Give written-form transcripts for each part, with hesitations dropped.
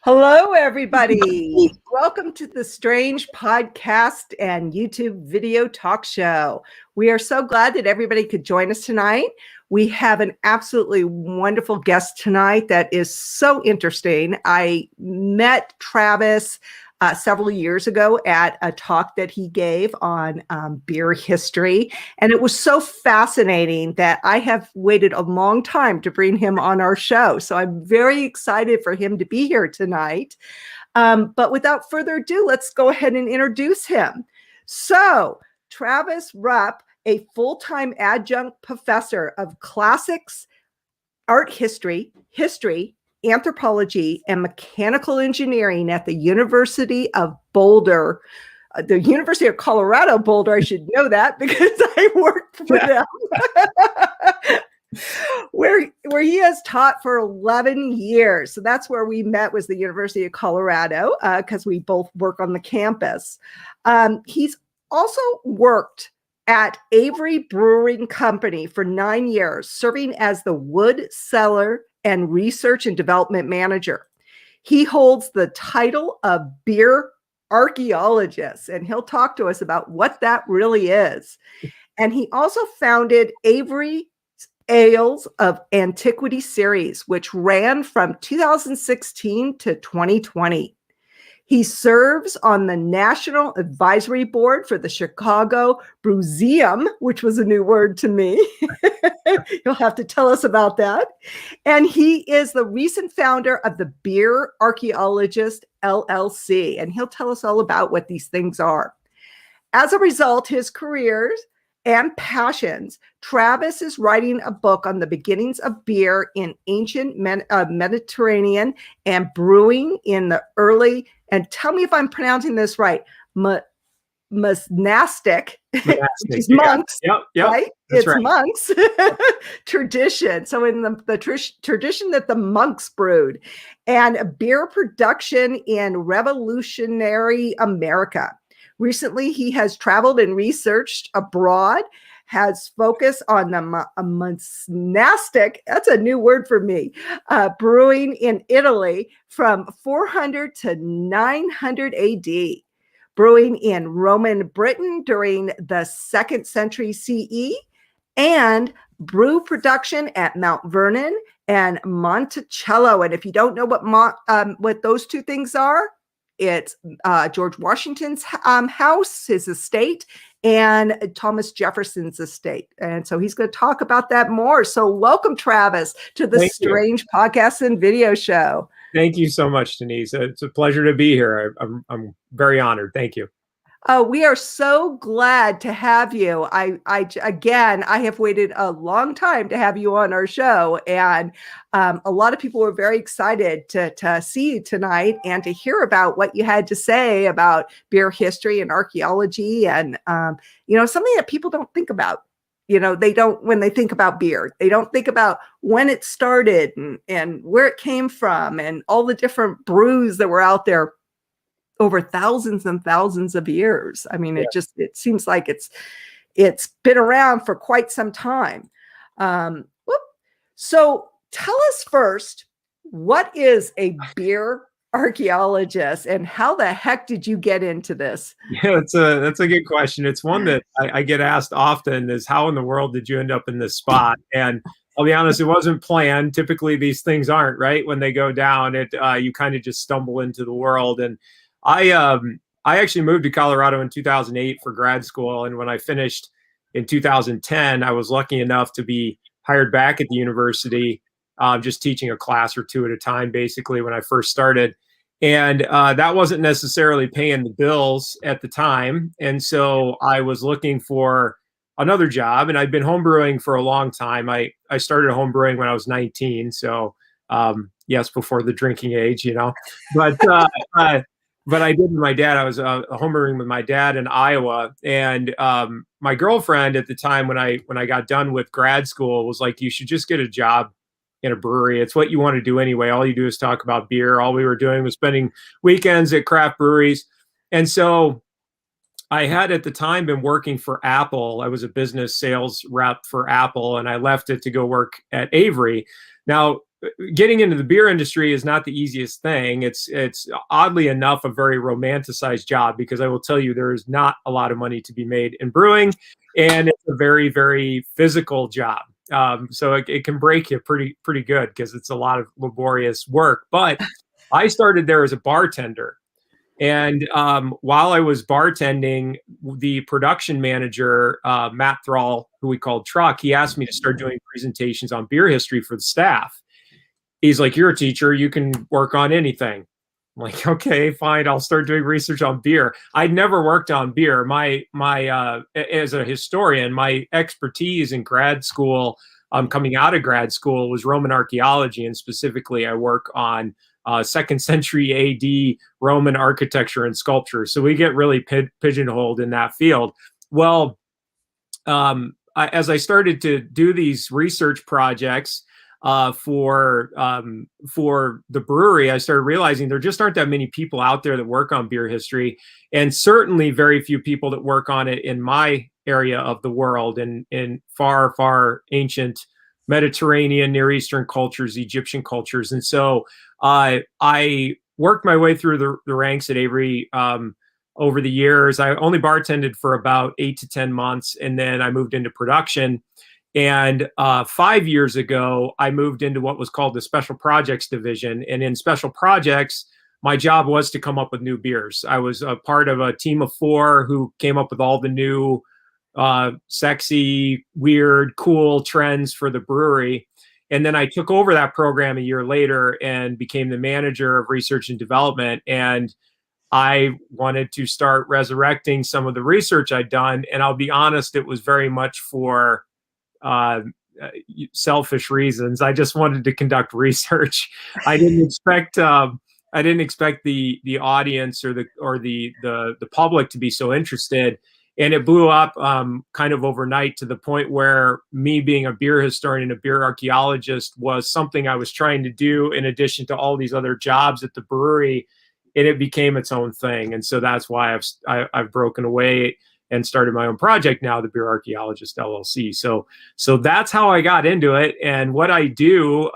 Hello, everybody. Welcome to the Strange Podcast and YouTube video talk show. We are so glad that everybody could join us tonight. We have an absolutely wonderful guest tonight that is so interesting. I met Travis several years ago at a talk that he gave on beer history. And it was so fascinating that I have waited a long time to bring him on our show. So I'm very excited for him to be here tonight. But without further ado, let's go ahead and introduce him. So Travis Rupp, a full-time adjunct professor of classics, art history, anthropology, and mechanical engineering at the University of Boulder, the University of Colorado Boulder. I should know that because I worked for them, where he has taught for 11 years. So that's where we met, was the University of Colorado, because we both work on the campus. He's also worked at Avery Brewing Company for 9 years, serving as the wood, cellar, and research and development manager. He holds the title of Beer Archaeologist, and he'll talk to us about what that really is. And he also founded Avery Ales of Antiquity series, which ran from 2016 to 2020. He serves on the National Advisory Board for the Chicago Brewseum, which was a new word to me. You'll have to tell us about that. And he is the recent founder of the Beer Archaeologist LLC, and he'll tell us all about what these things are. As a result, his careers and passions, Travis is writing a book on the beginnings of beer in ancient Mediterranean and brewing in the early, and tell me if I'm pronouncing this right, monastic, which is monks, yep, right? It's right. Monks tradition. So in the tradition that the monks brewed, and beer production in revolutionary America. Recently, he has traveled and researched abroad, has focused on the monastic, that's a new word for me, brewing in Italy from 400 to 900 AD, brewing in Roman Britain during the 2nd century CE, and brew production at Mount Vernon and Monticello. And if you don't know what those two things are, it's George Washington's house, his estate, and Thomas Jefferson's estate. And so he's going to talk about that more. So welcome, Travis, to the Strange Podcast and Video Show. Thank you so much, Denise. It's a pleasure to be here. I'm very honored. Thank you. We are so glad to have you. I have waited a long time to have you on our show, and a lot of people were very excited to see you tonight and to hear about what you had to say about beer history and archaeology, and something that people don't think about. They don't, when they think about beer, they don't think about when it started and where it came from and all the different brews that were out there over thousands and thousands of years. I mean, it seems like it's been around for quite some time. So tell us first, what is a beer archaeologist and how the heck did you get into this? Yeah, that's a good question. It's one that I get asked often, is how in the world did you end up in this spot? And I'll be honest, it wasn't planned. Typically these things aren't, right? When they go down, you kind of just stumble into the world. And I actually moved to Colorado in 2008 for grad school. And when I finished in 2010, I was lucky enough to be hired back at the university, just teaching a class or two at a time, basically, when I first started. And that wasn't necessarily paying the bills at the time. And so I was looking for another job, and I'd been homebrewing for a long time. I started homebrewing when I was 19. So yes, before the drinking age, but I did with my dad. I was homebrewing with my dad in Iowa, and my girlfriend at the time, when I got done with grad school, was like, "You should just get a job in a brewery. It's what you want to do anyway. All you do is talk about beer." All we were doing was spending weekends at craft breweries, and so I had at the time been working for Apple. I was a business sales rep for Apple, and I left it to go work at Avery. Now, getting into the beer industry is not the easiest thing. It's oddly enough a very romanticized job, because I will tell you there is not a lot of money to be made in brewing, and it's a very, very physical job. So it can break you pretty good, because it's a lot of laborious work. But I started there as a bartender. And while I was bartending, the production manager, Matt Thrall, who we called Truck, he asked me to start doing presentations on beer history for the staff. He's like, "You're a teacher, you can work on anything." I'm like, "Okay, fine, I'll start doing research on beer." I'd never worked on beer. My as a historian, my expertise in grad school, coming out of grad school, was Roman archaeology, and specifically I work on 2nd century AD Roman architecture and sculpture. So we get really pigeonholed in that field. Well, as I started to do these research projects for the brewery, I started realizing there just aren't that many people out there that work on beer history, and certainly very few people that work on it in my area of the world, in far, far ancient Mediterranean, Near Eastern cultures, Egyptian cultures. And so I worked my way through the ranks at Avery over the years. I only bartended for about 8 to 10 months, and then I moved into production. And 5 years ago, I moved into what was called the Special Projects Division. And in Special Projects, my job was to come up with new beers. I was a part of a team of 4 who came up with all the new sexy, weird, cool trends for the brewery. And then I took over that program a year later and became the manager of research and development. And I wanted to start resurrecting some of the research I'd done. And I'll be honest, it was very much for selfish reasons. I just wanted to conduct research. I didn't expect the audience or the public to be so interested. And it blew up kind of overnight, to the point where me being a beer historian and a beer archaeologist was something I was trying to do in addition to all these other jobs at the brewery, and it became its own thing. And so that's why I've broken away and started my own project now, the Beer Archaeologist LLC. So that's how I got into it. And what I do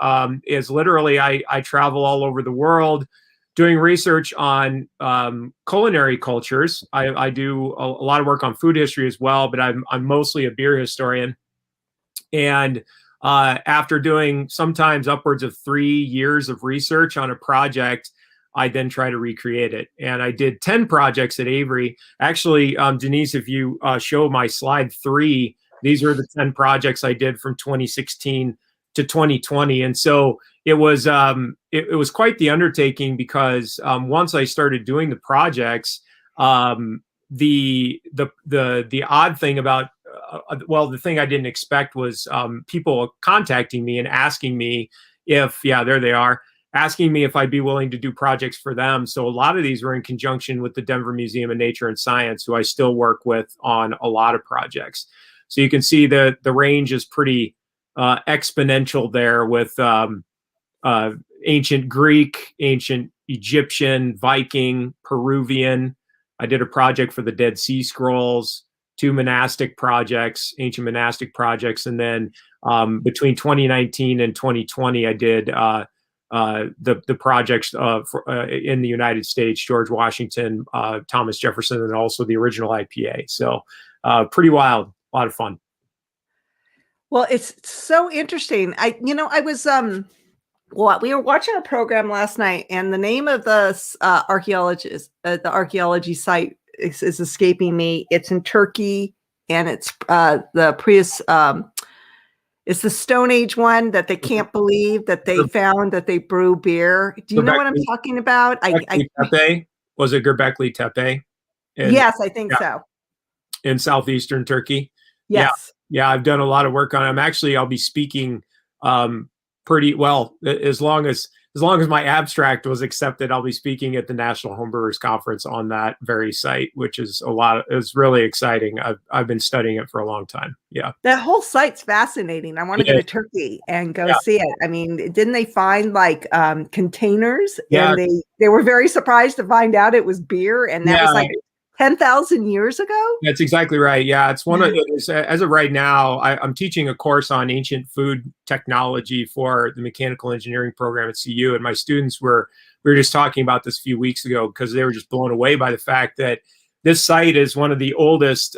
is literally I travel all over the world doing research on culinary cultures. I do a lot of work on food history as well, but I'm mostly a beer historian. And after doing sometimes upwards of 3 years of research on a project, I then try to recreate it. And I did 10 projects at Avery. Actually, Denise, if you show my slide 3, these are the 10 projects I did from 2016 to 2020. And so it was quite the undertaking, because once I started doing the projects, the odd thing about the thing I didn't expect was people contacting me and asking me if there they are, asking me if I'd be willing to do projects for them. So a lot of these were in conjunction with the Denver Museum of Nature and Science, who I still work with on a lot of projects. So you can see the range is pretty exponential there, with ancient Greek, ancient Egyptian, Viking, Peruvian. I did a project for the Dead Sea Scrolls, 2 monastic projects, ancient monastic projects. And then between 2019 and 2020, I did the projects in the United States, George Washington, Thomas Jefferson, and also the original IPA. So pretty wild, a lot of fun. Well, it's so interesting. I was we were watching a program last night, and the name of the the archaeology site is escaping me. It's in Turkey, and it's the Prius. It's the Stone Age one that they can't believe that they found that they brew beer. Do you know what I'm talking about? Tepe? Was it Göbekli Tepe? Yes, I think so. In southeastern Turkey. Yes. Yeah, I've done a lot of work on it. I'll be speaking pretty well, as long as my abstract was accepted. I'll be speaking at the National Homebrewers Conference on that very site, which is it's really exciting. I've been studying it for a long time. Yeah, that whole site's fascinating. I want to go to Turkey and go see it. I mean, didn't they find like containers? Yeah, and they were very surprised to find out it was beer, and that was like 10,000 years ago? That's exactly right. Yeah, it's one of as of right now, I'm teaching a course on ancient food technology for the mechanical engineering program at CU, and my students we were just talking about this a few weeks ago because they were just blown away by the fact that this site is one of the oldest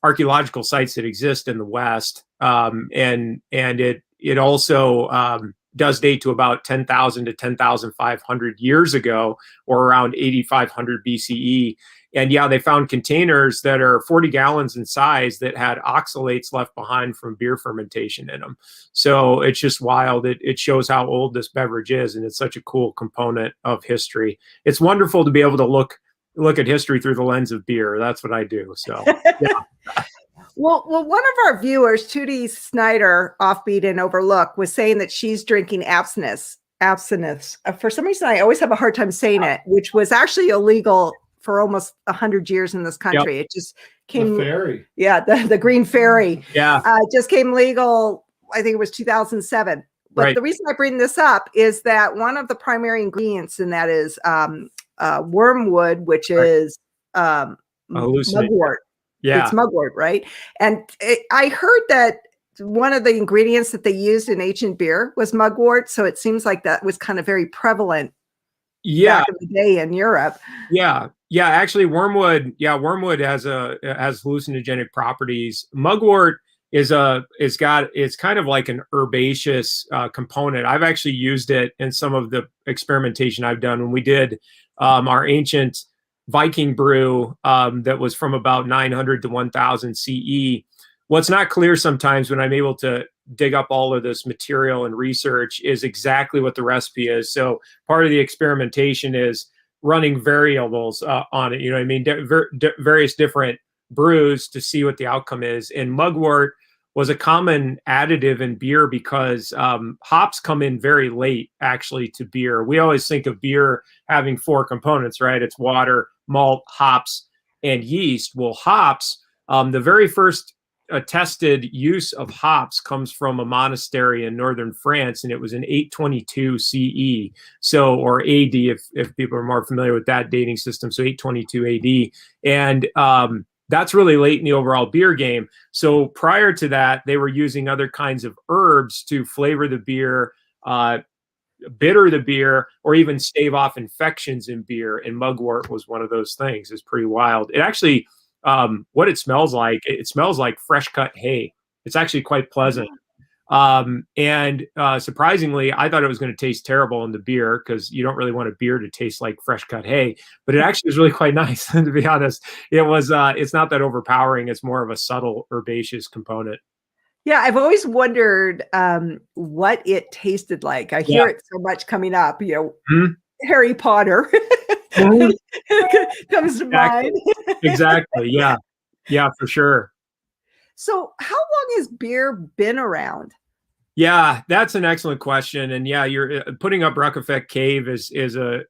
archaeological sites that exist in the West, and it also does date to about 10,000 to 10,500 years ago, or around 8,500 BCE. And yeah, they found containers that are 40 gallons in size that had oxalates left behind from beer fermentation in them. So it's just wild. It shows how old this beverage is, and it's such a cool component of history. It's wonderful to be able to look at history through the lens of beer. That's what I do. So yeah. Well, one of our viewers, Tootie Snyder, Offbeat and Overlook, was saying that she's drinking absinthe. For some reason, I always have a hard time saying it, which was actually illegal for almost 100 years in this country. Yep. It just came. The Fairy. Yeah, the Green Fairy. Yeah. Just came legal, I think it was 2007. But right. The reason I bring this up is that one of the primary ingredients in that is wormwood, which is mugwort. Yeah. It's mugwort, right? And I heard that one of the ingredients that they used in ancient beer was mugwort. So it seems like that was kind of very prevalent back in the day in Europe. Yeah. Yeah. Actually, wormwood has hallucinogenic properties. Mugwort it's kind of like an herbaceous component. I've actually used it in some of the experimentation I've done when we did our ancient Viking brew that was from about 900 to 1000 CE. What's not clear sometimes when I'm able to dig up all of this material and research is exactly what the recipe is. So part of the experimentation is running variables on it. You know what I mean? Various different brews to see what the outcome is. And mugwort was a common additive in beer because hops come in very late, actually, to beer. We always think of beer having 4 components, right? It's water, malt, hops, and yeast. Well, hops, the very first attested use of hops comes from a monastery in northern France, and it was in 822 CE, or AD, if people are more familiar with that dating system. So 822 AD, and that's really late in the overall beer game. So prior to that, they were using other kinds of herbs to flavor the beer, bitter the beer, or even stave off infections in beer. And mugwort was one of those things. It's pretty wild. It actually, what it smells like fresh cut hay. It's actually quite pleasant. And surprisingly, I thought it was going to taste terrible in the beer because you don't really want a beer to taste like fresh cut hay, but it actually was really quite nice. To be honest, it's not that overpowering. It's more of a subtle herbaceous component. Yeah, I've always wondered what it tasted like. I hear it so much coming up, Harry Potter comes to mind. Exactly. Yeah. Yeah, for sure. So how long has beer been around? Yeah, that's an excellent question. And yeah, you're putting up Ruck Effect Cave is a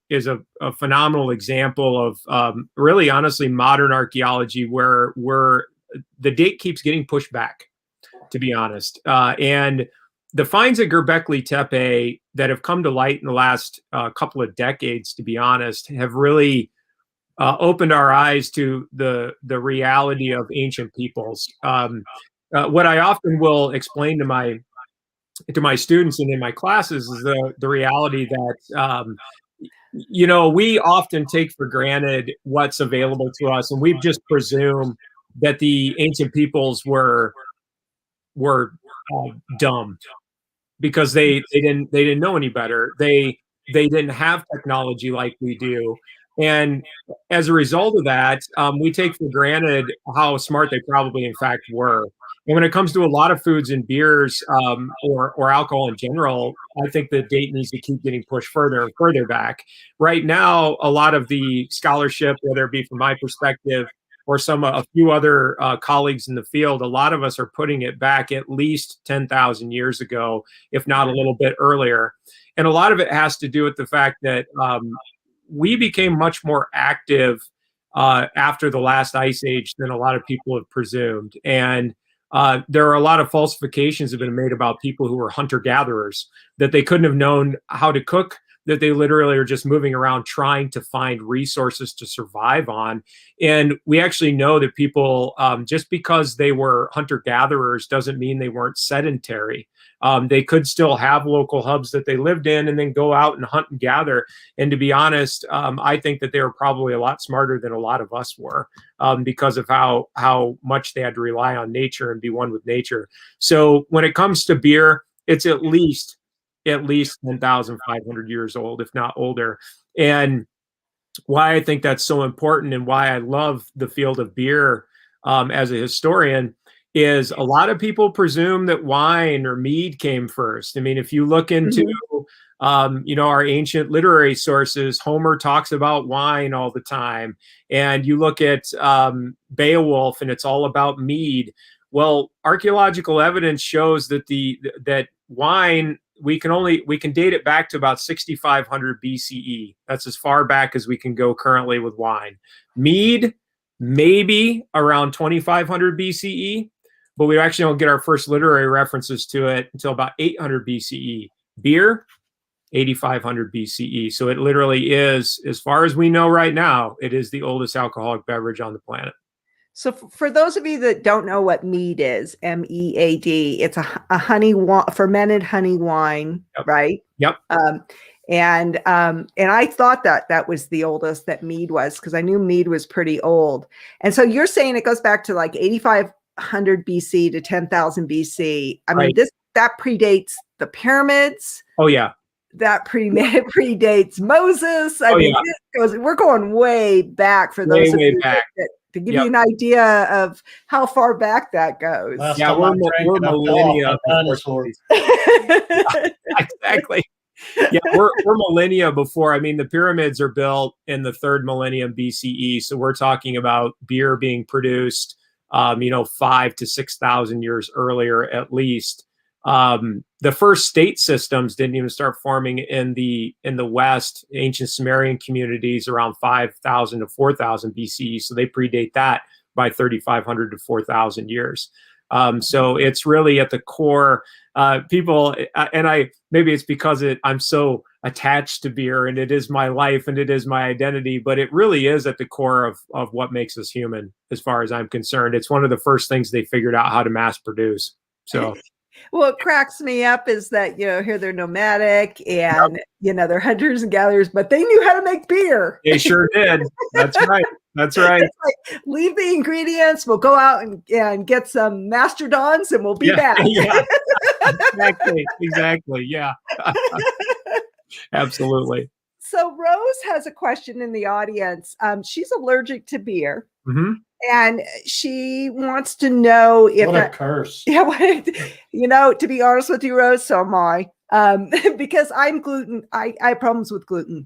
phenomenal example of really, honestly, modern archaeology where the date keeps getting pushed back, to be honest. And the finds at Göbekli Tepe that have come to light in the last couple of decades, to be honest, have really opened our eyes to the reality of ancient peoples. What I often will explain to my students and in my classes is the reality that we often take for granted what's available to us, and we've just presumed that the ancient peoples were dumb because they didn't know any better. They didn't have technology like we do. And as a result of that, we take for granted how smart they probably in fact were. And when it comes to a lot of foods and beers or alcohol in general, I think the date needs to keep getting pushed further and further back. Right now, a lot of the scholarship, whether it be from my perspective or a few other colleagues in the field, a lot of us are putting it back at least 10,000 years ago, if not a little bit earlier. And a lot of it has to do with the fact that we became much more active after the last ice age than a lot of people have presumed. And there are a lot of falsifications that have been made about people who were hunter-gatherers, that they couldn't have known how to cook that they literally are just moving around trying to find resources to survive on. And we actually know that people, just because they were hunter-gatherers doesn't mean they weren't sedentary. They could still have local hubs that they lived in and then go out and hunt and gather. And to be honest, I think that they were probably a lot smarter than a lot of us were, because of how much they had to rely on nature and be one with nature. So when it comes to beer, it's at least 10,500 years old, if not older. And why I think that's so important and why I love the field of beer as a historian is a lot of people presume that wine or mead came first. I mean, if you look into our ancient literary sources, Homer talks about wine all the time. And you look at Beowulf and it's all about mead. Well, archaeological evidence shows that that wine, we can date it back to about 6,500 BCE. That's as far back as we can go currently with wine. Mead, maybe around 2,500 BCE, but we actually don't get our first literary references to it until about 800 BCE. Beer, 8,500 BCE. So it literally is, as far as we know right now, it is the oldest alcoholic beverage on the planet. So for those of you that don't know what mead is, MEAD, it's a fermented honey wine, right? Yep. And I thought that was the oldest that mead was, because I knew mead was pretty old. And so you're saying it goes back to like 8,500 BC to 10,000 BC. I mean, that predates the pyramids. Oh yeah. That predates Moses. I mean, we're going way back for those of you to give you an idea of how far back that goes. We're millennia. Exactly. Yeah, we're millennia before. I mean, the pyramids are built in the 3rd millennium BCE. So we're talking about beer being produced, 5,000 to 6,000 years earlier, at least. The first state systems didn't even start forming in the West, ancient Sumerian communities around 5,000 to 4,000 BCE. So they predate that by 3,500 to 4,000 years. So it's really at the core. People, and maybe it's because I'm so attached to beer and it is my life and it is my identity, but it really is at the core of what makes us human, as far as I'm concerned. It's one of the first things they figured out how to mass produce. So. What cracks me up is that, here they're nomadic and, they're hunters and gatherers, but they knew how to make beer. They sure did. That's right. That's right. It's like, leave the ingredients. We'll go out and get some mastodons and we'll be back. Yeah. Exactly. Yeah. Absolutely. So Rose has a question in the audience. She's allergic to beer. Mm-hmm. And she wants to know if what a curse. Yeah, to be honest with you, Rose, so am I. Because I'm gluten. I have problems with gluten,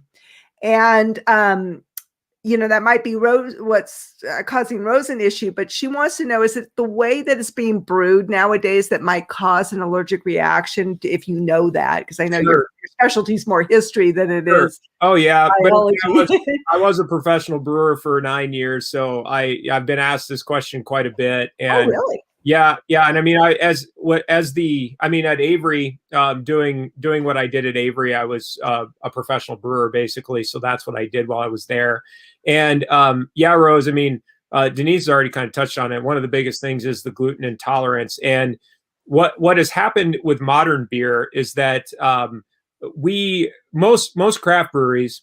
and that might be Rose what's causing Rose an issue. But she wants to know: is it the way that it's being brewed nowadays that might cause an allergic reaction? If you know that, because I know your specialty is more history than it is. Oh yeah, biology. But I was a professional brewer for 9 years, so I've been asked this question quite a bit. And really? Yeah, and I mean, at Avery, doing what I did at Avery, I was a professional brewer basically. So that's what I did while I was there. And Rose, I mean, Denise has already kind of touched on it. One of the biggest things is the gluten intolerance. And what has happened with modern beer is that most craft breweries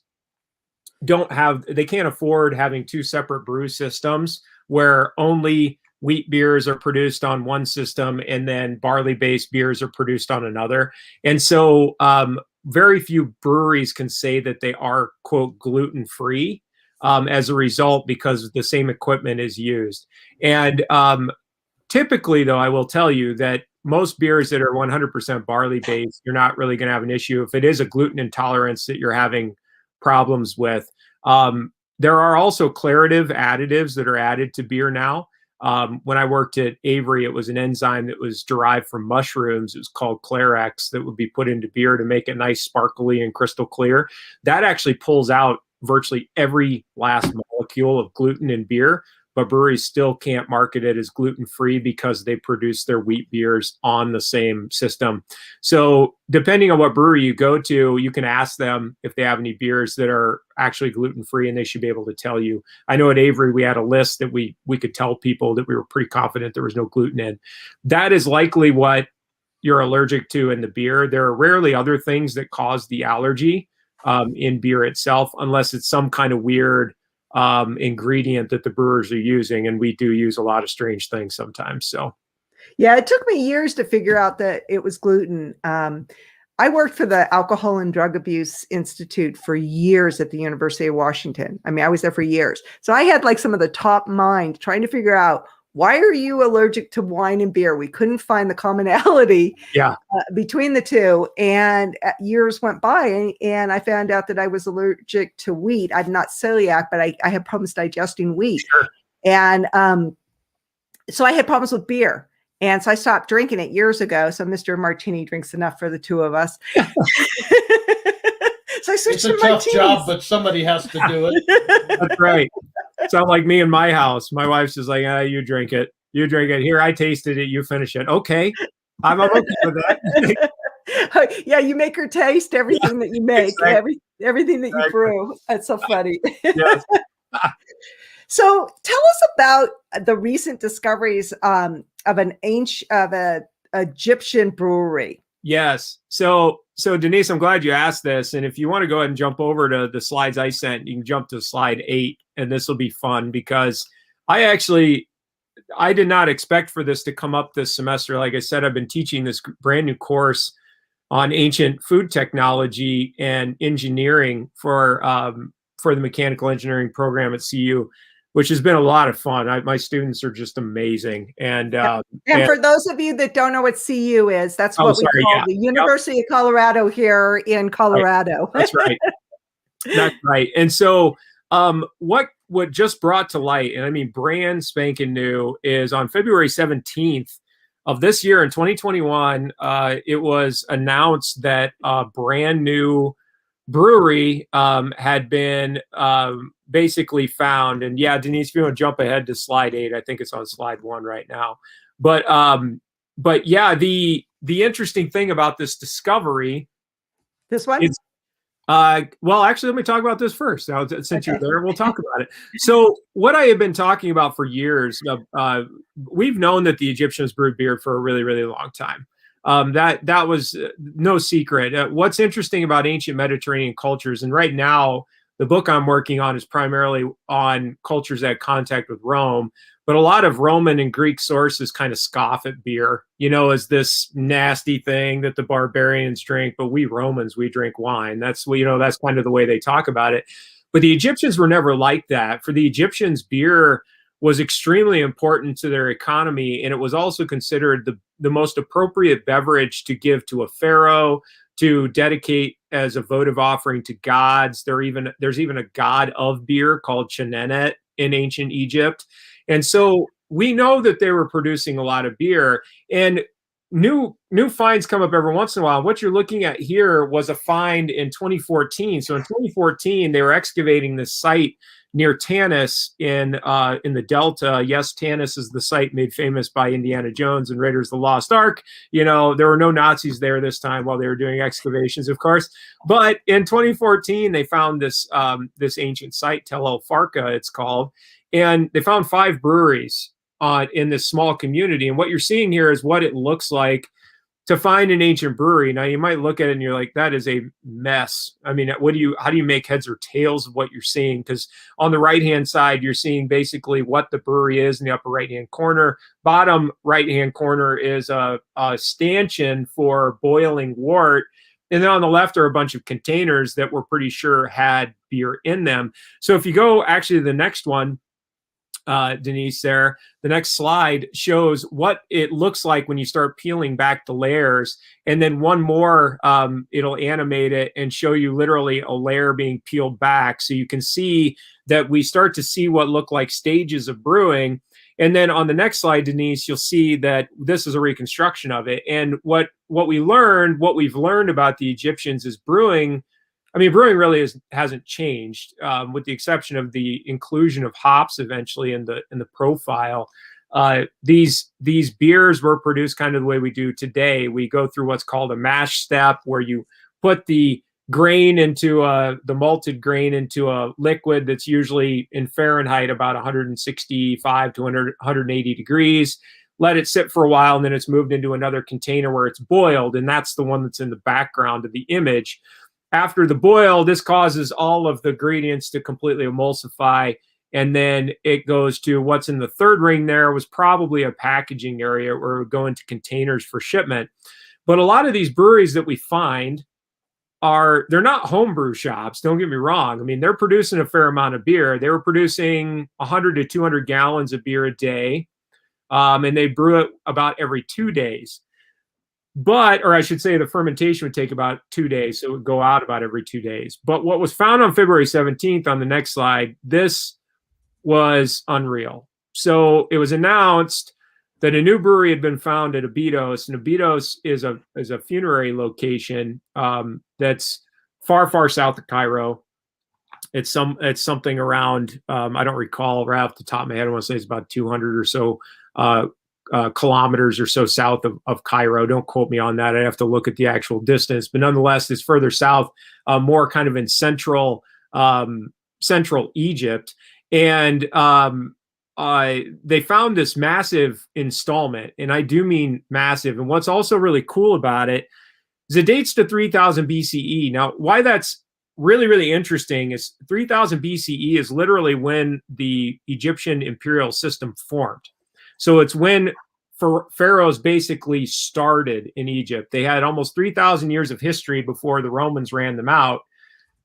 they can't afford having 2 separate brew systems where only wheat beers are produced on one system and then barley-based beers are produced on another. And so very few breweries can say that they are, quote, gluten-free as a result, because the same equipment is used. And typically, though, I will tell you that most beers that are 100% barley-based, you're not really going to have an issue. If it is a gluten intolerance that you're having problems with, there are also clarative additives that are added to beer now. When I worked at Avery, it was an enzyme that was derived from mushrooms. It was called Clarex, that would be put into beer to make it nice, sparkly, and crystal clear. That actually pulls out virtually every last molecule of gluten in beer, but breweries still can't market it as gluten-free because they produce their wheat beers on the same system. So depending on what brewery you go to, you can ask them if they have any beers that are actually gluten-free, and they should be able to tell you. I know at Avery, we had a list that we could tell people that we were pretty confident there was no gluten in. That is likely what you're allergic to in the beer. There are rarely other things that cause the allergy in beer itself, unless it's some kind of weird ingredient that the brewers are using. And we do use a lot of strange things sometimes. So, yeah, it took me years to figure out that it was gluten. I worked for the Alcohol and Drug Abuse Institute for years at the University of Washington. I mean, I was there for years. So I had like some of the top minds trying to figure out, why are you allergic to wine and beer? We couldn't find the commonality between the two. And years went by, and I found out that I was allergic to wheat. I'm not celiac, but I had problems digesting wheat. Sure. And so I had problems with beer. And so I stopped drinking it years ago. So Mr. Martini drinks enough for the two of us. So I switched to martinis. It's a tough job, but somebody has to do it. That's right. Sound like me in my house. My wife's just like, you drink it. You drink it. Here, I tasted it. You finish it. Okay. I'm okay with that. Yeah, you make her taste everything that you make, exactly. everything that you brew. That's so funny. Yes. So tell us about the recent discoveries of an Egyptian brewery. Yes. So Denise, I'm glad you asked this. And if you want to go ahead and jump over to the slides I sent, you can jump to slide 8, and this will be fun because I did not expect for this to come up this semester. Like I said, I've been teaching this brand new course on ancient food technology and engineering for the mechanical engineering program at CU, which has been a lot of fun. My students are just amazing. And for those of you that don't know what CU is, that's what we call the University of Colorado here in Colorado. Right. That's right. That's right. And so what just brought to light, and I mean brand spanking new, is on February 17th of this year in 2021, it was announced that a brand new brewery had been basically found. And yeah, Denise, if you want to jump ahead to slide 8, I think it's on slide 1 right now. But yeah, the interesting thing about this discovery, this one, is, well, actually, let me talk about this first. Now, since you're there, we'll talk about it. So what I have been talking about for years, we've known that the Egyptians brewed beer for a really, really long time. That was no secret. What's interesting about ancient Mediterranean cultures, and right now the book I'm working on is primarily on cultures that had contact with Rome, but a lot of Roman and Greek sources kind of scoff at beer, as this nasty thing that the barbarians drink, but we Romans, we drink wine. That's kind of the way they talk about it. But the Egyptians were never like that. For the Egyptians, beer was extremely important to their economy, and it was also considered the most appropriate beverage to give to a pharaoh, to dedicate as a votive offering to gods. There's even a god of beer called Chenenet in ancient Egypt. And so we know that they were producing a lot of beer, and new finds come up every once in a while. What you're looking at here was a find in 2014. So in 2014, they were excavating this site near Tanis in the Delta. Yes, Tanis is the site made famous by Indiana Jones and Raiders of the Lost Ark. There were no Nazis there this time while they were doing excavations, of course. But in 2014, they found this ancient site, Tel El Farka, it's called, and they found 5 breweries in this small community. And what you're seeing here is what it looks like to find an ancient brewery. Now, you might look at it and you're like, that is a mess. I mean, how do you make heads or tails of what you're seeing? Because on the right-hand side, you're seeing basically what the brewery is in the upper right-hand corner. Bottom right-hand corner is a stanchion for boiling wort. And then on the left are a bunch of containers that we're pretty sure had beer in them. So if you go actually to the next one, Denise, there, the next slide shows what it looks like when you start peeling back the layers. And then one more, it'll animate it and show you literally a layer being peeled back. So you can see that we start to see what look like stages of brewing. And then on the next slide, Denise, you'll see that this is a reconstruction of it. And what we've learned about the Egyptians is brewing I mean, brewing really hasn't changed, with the exception of the inclusion of hops eventually in the profile. These beers were produced kind of the way we do today. We go through what's called a mash step, where you put the grain into the malted grain into a liquid that's usually in Fahrenheit about 165 to 180 degrees. Let it sit for a while, and then it's moved into another container where it's boiled, and that's the one that's in the background of the image. After the boil, this causes all of the ingredients to completely emulsify, and then it goes to what's in the third ring there was probably a packaging area where it would go into containers for shipment. But a lot of these breweries that we find they're not homebrew shops, don't get me wrong. I mean, they're producing a fair amount of beer. They were producing 100 to 200 gallons of beer a day, and they brew it about every 2 days. Or I should say the fermentation would take about 2 days, so it would go out about every 2 days. But what was found on February 17th on the next slide, this was unreal. So it was announced that a new brewery had been found at Abydos, and Abydos is a funerary location that's far, far south of Cairo. It's something around, I don't recall right off the top of my head, I want to say it's about 200 or so kilometers or so south of Cairo. Don't quote me on that. I have to look at the actual distance, but nonetheless, it's further south, more kind of in central Egypt. And they found this massive installment, and I do mean massive. And what's also really cool about it is it dates to 3000 BCE. Now, why that's really, really interesting is 3000 BCE is literally when the Egyptian imperial system formed. So it's when pharaohs basically started in Egypt. They had almost 3,000 years of history before the Romans ran them out.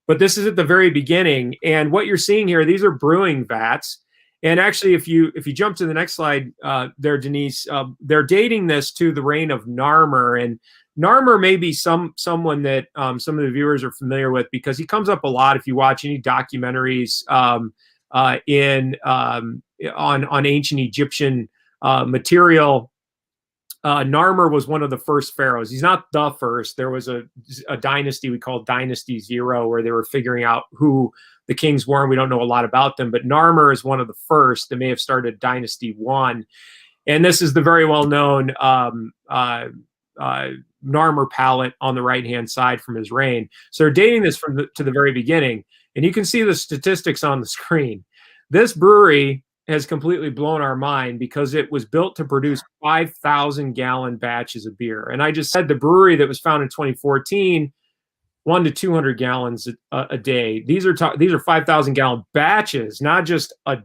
But this is at the very beginning. And what you're seeing here, these are brewing vats. And actually, if you jump to the next slide there, Denise, they're dating this to the reign of Narmer. And Narmer may be someone that some of the viewers are familiar with, because he comes up a lot if you watch any documentaries on ancient Egyptian material. Narmer was one of the first pharaohs. He's not the first. There was a dynasty we call Dynasty Zero, where they were figuring out who the kings were, and we don't know a lot about them. But Narmer is one of the first that may have started Dynasty One. And this is the very well-known Narmer palette on the right-hand side from his reign. So they're dating this to the very beginning. And you can see the statistics on the screen. This brewery has completely blown our mind because it was built to produce 5,000-gallon batches of beer. And I just said the brewery that was found in 2014, 1 to 200 gallons a day. These are 5,000-gallon batches, not just a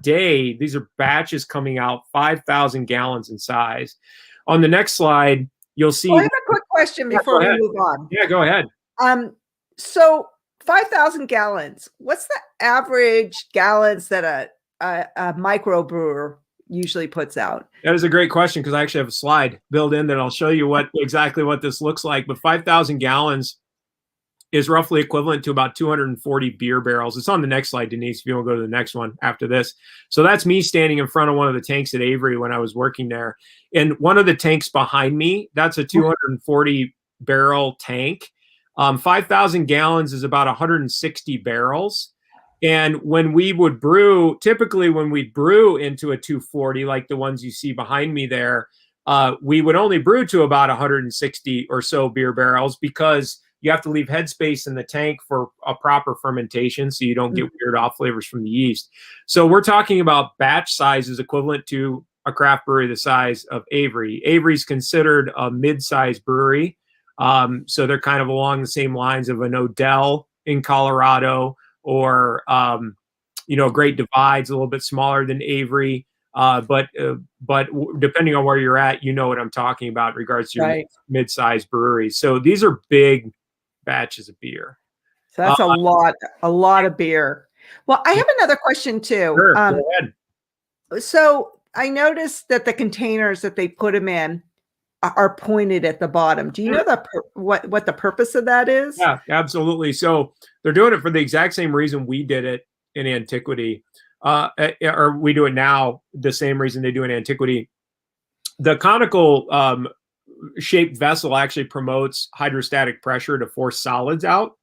day. These are batches coming out 5,000 gallons in size. On the next slide, you'll see. I have a quick question before we move on. Yeah, go ahead. So 5,000 gallons. What's the average gallons that a microbrewer usually puts out? That is a great question, because I actually have a slide built in that I'll show you exactly what this looks like. But 5,000 gallons is roughly equivalent to about 240 beer barrels. It's on the next slide, Denise, if you want to go to the next one after this. So that's me standing in front of one of the tanks at Avery when I was working there. And one of the tanks behind me, that's a 240 barrel tank. 5,000 gallons is about 160 barrels. And when we would brew, typically when we brew into a 240, like the ones you see behind me there, we would only brew to about 160 or so beer barrels, because you have to leave headspace in the tank for a proper fermentation so you don't get weird off flavors from the yeast. So we're talking about batch sizes equivalent to a craft brewery the size of Avery. Avery's considered a mid-sized brewery. So they're kind of along the same lines of an Odell in Colorado, or Great Divide's a little bit smaller than Avery. But depending on where you're at, you know what I'm talking about in regards to your mid-sized breweries. So these are big batches of beer. So that's a lot of beer. Well, I have another question too. Sure, go ahead. So I noticed that the containers that they put them in are pointed at the bottom. Do you know what the purpose of that is? Yeah, absolutely. So they're doing it for the exact same reason we did it in Antiquity, or we do it now the same reason they do in Antiquity. The conical shaped vessel actually promotes hydrostatic pressure to force solids out.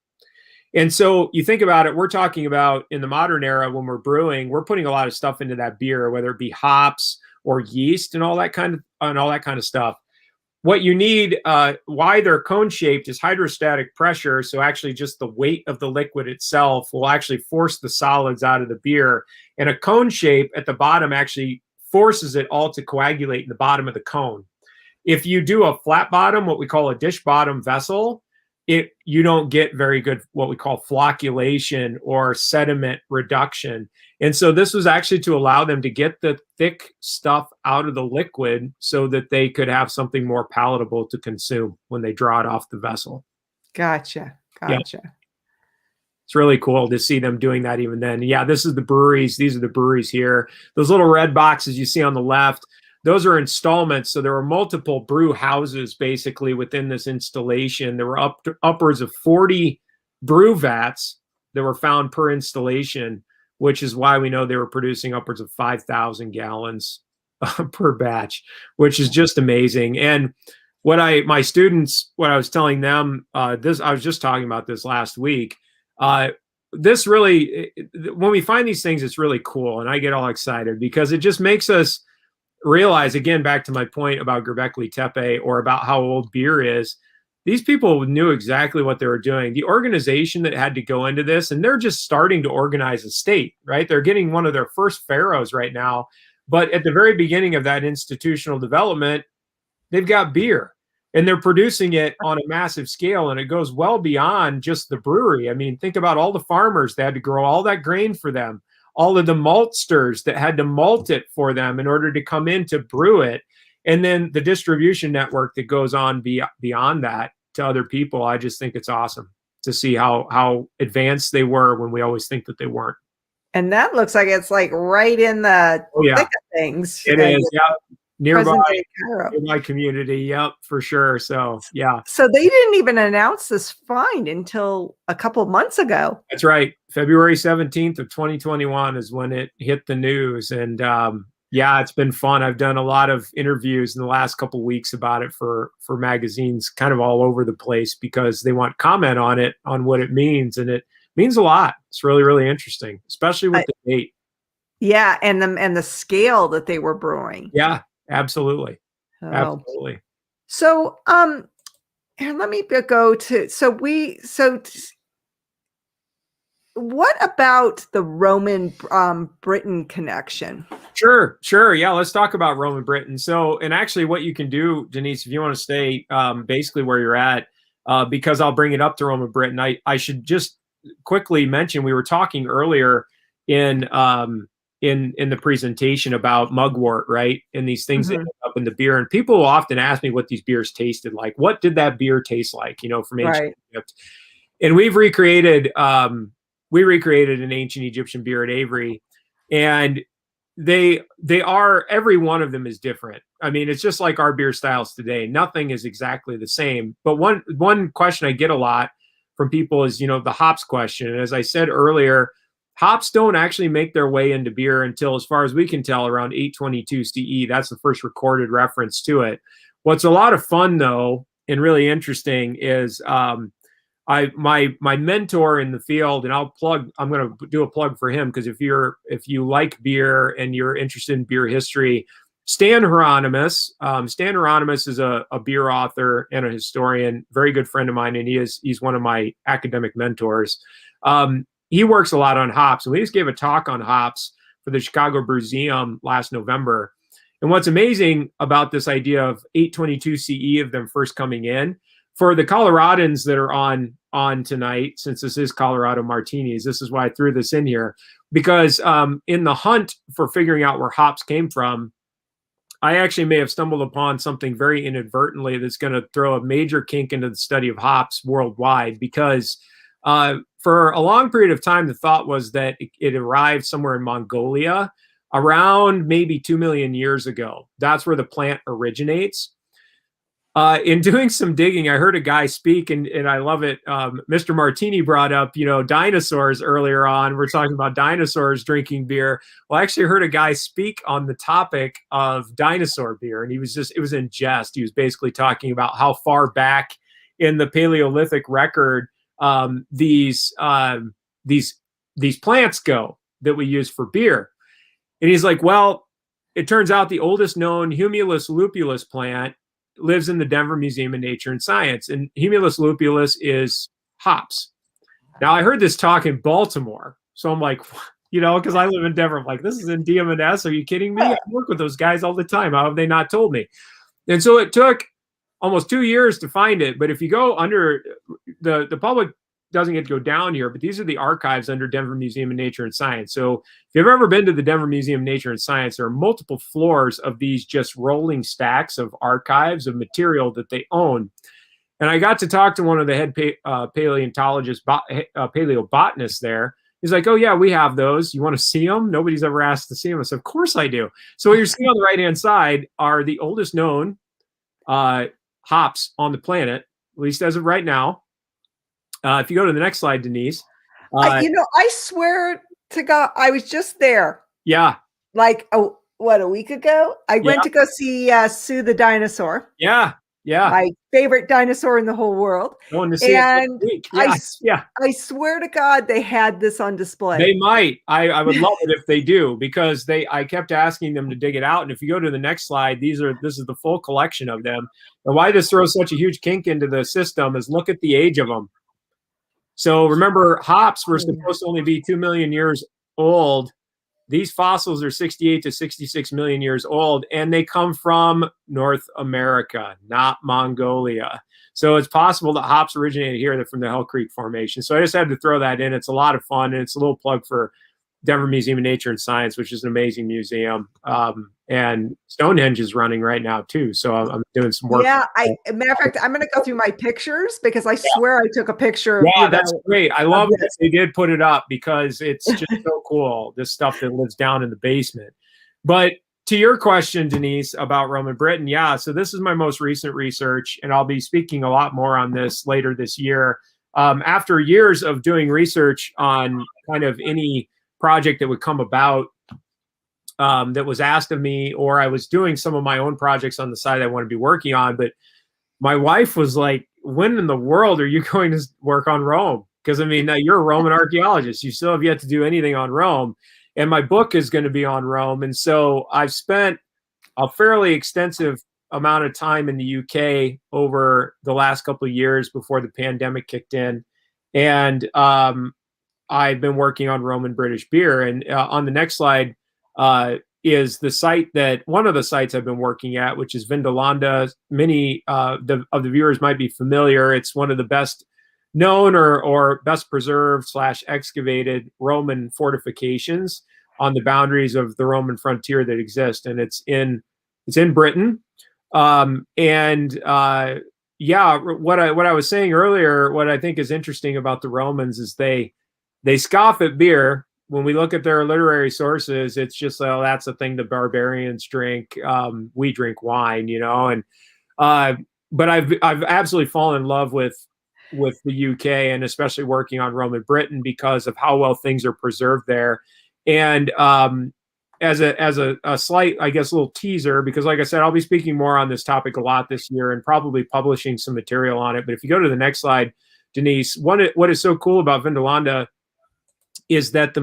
And so you think about it, we're talking about in the modern era when we're brewing, we're putting a lot of stuff into that beer, whether it be hops or yeast and all that kind of stuff. What you need, why they're cone shaped, is hydrostatic pressure. So actually just the weight of the liquid itself will actually force the solids out of the beer. And a cone shape at the bottom actually forces it all to coagulate in the bottom of the cone. If you do a flat bottom, what we call a dish bottom vessel, you don't get very good what we call flocculation or sediment reduction. And so this was actually to allow them to get the thick stuff out of the liquid so that they could have something more palatable to consume when they draw it off the vessel. Gotcha. Yeah. It's really cool to see them doing that even then. Yeah, this is the breweries. These are the breweries here. Those little red boxes you see on the left, those are installments. So there were multiple brew houses basically within this installation. There were upwards of 40 brew vats that were found per installation, which is why we know they were producing upwards of 5,000 gallons per batch, which is just amazing. And my students, what I was telling them, I was just talking about this last week. This really, when we find these things, it's really cool. And I get all excited because it just makes us realize, again, back to my point about Göbekli Tepe or about how old beer is, these people knew exactly what they were doing. The organization that had to go into this, and they're just starting to organize a state, right? They're getting one of their first pharaohs right now. But at the very beginning of that institutional development, they've got beer and they're producing it on a massive scale. And it goes well beyond just the brewery. I mean, think about all the farmers that had to grow all that grain for them, all of the maltsters that had to malt it for them in order to come in to brew it. And then the distribution network that goes on beyond that to other people. I just think it's awesome to see how advanced they were when we always think that they weren't. And that looks like it's like right in the thick of things. It is, yeah. Nearby community, yep, for sure. So, yeah. So they didn't even announce this find until a couple of months ago. That's right. February 17th of 2021 is when it hit the news. And yeah, it's been fun. I've done a lot of interviews in the last couple of weeks about it for magazines kind of all over the place because they want comment on it, on what it means. And it means a lot. It's really, really interesting, especially with the date. Yeah. And the scale that they were brewing. Yeah. Absolutely. Oh. Absolutely. So, and let me go to, what about the Roman Britain connection? Sure. Yeah. Let's talk about Roman Britain. So, and actually what you can do, Denise, if you want to stay basically where you're at, because I'll bring it up to Roman Britain, I should just quickly mention, we were talking earlier in the presentation about mugwort, right? And these things that end up in the beer. And people will often ask me what these beers tasted like. What did that beer taste like, from ancient Egypt? And we recreated an ancient Egyptian beer at Avery. And they are, every one of them is different. I mean, it's just like our beer styles today. Nothing is exactly the same. But one question I get a lot from people is, the hops question. And as I said earlier, hops don't actually make their way into beer until, as far as we can tell, around 822 CE. That's the first recorded reference to it. What's a lot of fun, though, and really interesting is my mentor in the field, and I'm going to do a plug for him, because if you like beer and you're interested in beer history, Stan Hieronymus. Stan Hieronymus is a beer author and a historian, very good friend of mine, and he's one of my academic mentors. He works a lot on hops, and we just gave a talk on hops for the Chicago Brewseum last November. And what's amazing about this idea of 822 CE of them first coming in, for the Coloradans that are on tonight, since this is Colorado Martinis, this is why I threw this in here, because in the hunt for figuring out where hops came from, I actually may have stumbled upon something very inadvertently that's going to throw a major kink into the study of hops worldwide, because for a long period of time, the thought was that it arrived somewhere in Mongolia around maybe 2 million years ago. That's where the plant originates. In doing some digging, I heard a guy speak, and I love it. Mr. Martini brought up, dinosaurs earlier on. We're talking about dinosaurs drinking beer. Well, I actually heard a guy speak on the topic of dinosaur beer, and it was in jest. He was basically talking about how far back in the Paleolithic record these plants go that we use for beer. And he's like, well, it turns out the oldest known Humulus lupulus plant lives in the Denver Museum of Nature and Science. And Humulus lupulus is hops. Now, I heard this talk in Baltimore. So I'm like, because I live in Denver. I'm like, this is in DM&S. Are you kidding me? I work with those guys all the time. How have they not told me? And so it took almost 2 years to find it. But if you go under, the public doesn't get to go down here, but these are the archives under Denver Museum of Nature and Science. So if you've ever been to the Denver Museum of Nature and Science, there are multiple floors of these just rolling stacks of archives of material that they own. And I got to talk to one of the head paleobotanists there. He's like, oh, yeah, we have those. You want to see them? Nobody's ever asked to see them. I said, of course I do. So what you're seeing on the right-hand side are the oldest known hops on the planet, at least as of right now. If you go to the next slide, Denise. I swear to God, I was just there. Yeah. Like, a week ago? I went to go see Sue the dinosaur. Yeah. Yeah. My favorite dinosaur in the whole world. Going to see it this week. I swear to God, they had this on display. They might. I would love it if they do, because I kept asking them to dig it out. And if you go to the next slide, this is the full collection of them. And why this throws such a huge kink into the system is look at the age of them. So remember, hops were supposed to only be 2 million years old. These fossils are 68 to 66 million years old, and they come from North America, not Mongolia. So it's possible that hops originated here. They're from the Hell Creek Formation. So I just had to throw that in. It's a lot of fun, and it's a little plug for Denver Museum of Nature and Science, which is an amazing museum. And Stonehenge is running right now too. So I'm doing some work. Yeah, matter of fact, I'm going to go through my pictures because I swear I took a picture. Yeah, that's great. I love that they did put it up because it's just so cool. This stuff that lives down in the basement. But to your question, Denise, about Roman Britain, yeah. So this is my most recent research, and I'll be speaking a lot more on this later this year. After years of doing research on kind of any project that would come about that was asked of me, or I was doing some of my own projects on the side I want to be working on. But my wife was like, when in the world are you going to work on Rome? Because, I mean, you're a Roman archaeologist. You still have yet to do anything on Rome. And my book is going to be on Rome. And so I've spent a fairly extensive amount of time in the UK over the last couple of years before the pandemic kicked in. And I've been working on Roman British beer. And on the next slide, is the site one of the sites I've been working at, which is Vindolanda. Many of the viewers might be familiar. It's one of the best known or best preserved / excavated Roman fortifications on the boundaries of the Roman frontier that exist. And it's in Britain. What I was saying earlier, what I think is interesting about the Romans is they scoff at beer. When we look at their literary sources, it's just, oh, that's the thing the barbarians drink. We drink wine, and but I've absolutely fallen in love with the UK, and especially working on Roman Britain because of how well things are preserved there. And as a slight, I guess, little teaser, because like I said, I'll be speaking more on this topic a lot this year and probably publishing some material on it. But if you go to the next slide, Denise, what is so cool about Vindolanda is that the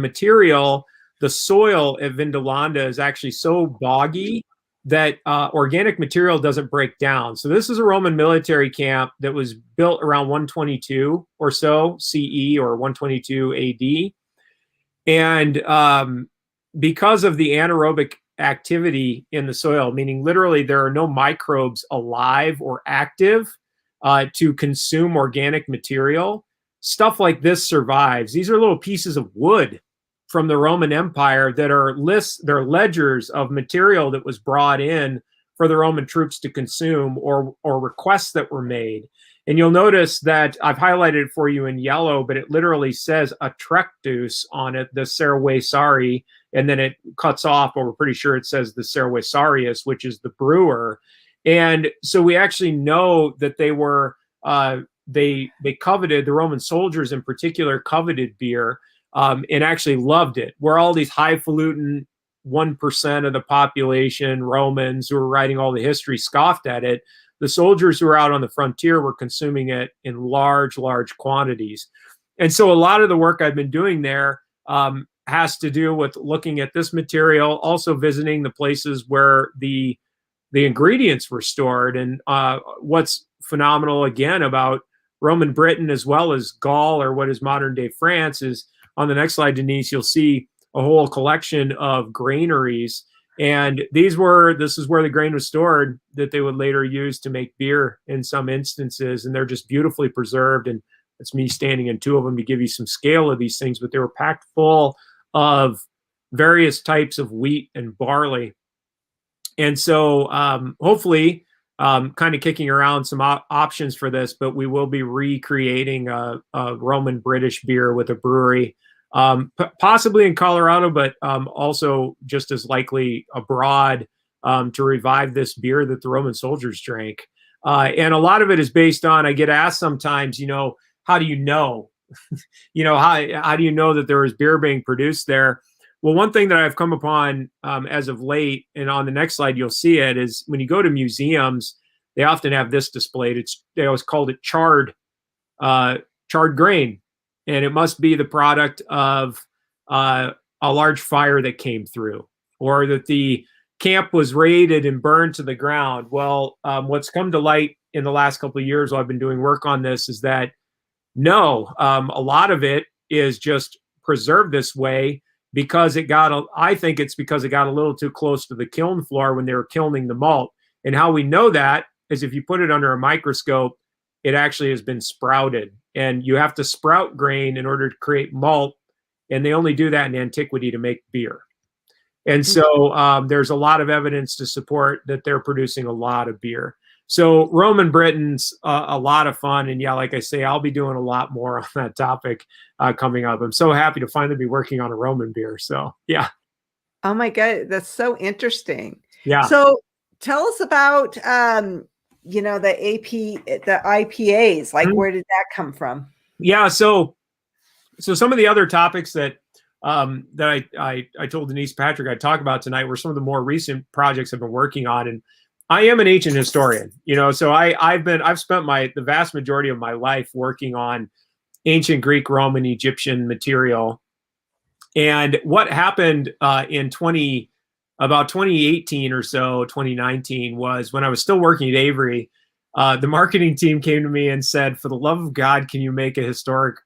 soil at Vindolanda is actually so boggy that organic material doesn't break down. So this is a Roman military camp that was built around 122 or so CE or 122 AD. And because of the anaerobic activity in the soil, meaning literally there are no microbes alive or active to consume organic material, stuff like this survives. These are little pieces of wood from the Roman Empire that are they're ledgers of material that was brought in for the Roman troops to consume, or requests that were made. And you'll notice that I've highlighted it for you in yellow, but it literally says Atrectus on it, the Cervesari, and then it cuts off, but we're pretty sure it says the Cervesarius, which is the brewer. And so we actually know that they were they coveted, the Roman soldiers in particular coveted beer, and actually loved it. Where all these highfalutin 1% of the population, Romans who were writing all the history, scoffed at it. The soldiers who were out on the frontier were consuming it in large, large quantities. And so a lot of the work I've been doing there has to do with looking at this material, also visiting the places where the ingredients were stored. And what's phenomenal, again, about Roman Britain as well as Gaul, or what is modern day France, is on the next slide, Denise, you'll see a whole collection of granaries. And this is where the grain was stored that they would later use to make beer in some instances. And they're just beautifully preserved. And it's me standing in two of them to give you some scale of these things, but they were packed full of various types of wheat and barley. And so hopefully, kind of kicking around some options for this, but we will be recreating a Roman British beer with a brewery, possibly in Colorado, but also just as likely abroad, to revive this beer that the Roman soldiers drank. And a lot of it is based on, I get asked sometimes, how do you know? How do you know that there is beer being produced there? Well, one thing that I've come upon as of late, and on the next slide you'll see it, is when you go to museums, they often have this displayed. They always called it charred grain, and it must be the product of a large fire that came through, or that the camp was raided and burned to the ground. Well, what's come to light in the last couple of years while I've been doing work on this is that no, a lot of it is just preserved this way because I think it's because it got a little too close to the kiln floor when they were kilning the malt. And how we know that is if you put it under a microscope, it actually has been sprouted. And you have to sprout grain in order to create malt. And they only do that in Antiquity to make beer. And so there's a lot of evidence to support that they're producing a lot of beer. So Roman Britain's a lot of fun. And yeah, like I say, I'll be doing a lot more on that topic coming up. I'm so happy to finally be working on a Roman beer. So yeah. Oh my God, that's so interesting. Yeah. So tell us about, the IPAs, like where did that come from? Yeah. So some of the other topics that I told Denise Patrick I'd talk about tonight were some of the more recent projects I've been working on. And I am an ancient historian, so I've spent the vast majority of my life working on ancient Greek, Roman, Egyptian material. And what happened in about 2018 or so, 2019, was when I was still working at Avery, the marketing team came to me and said, for the love of God, can you make a historic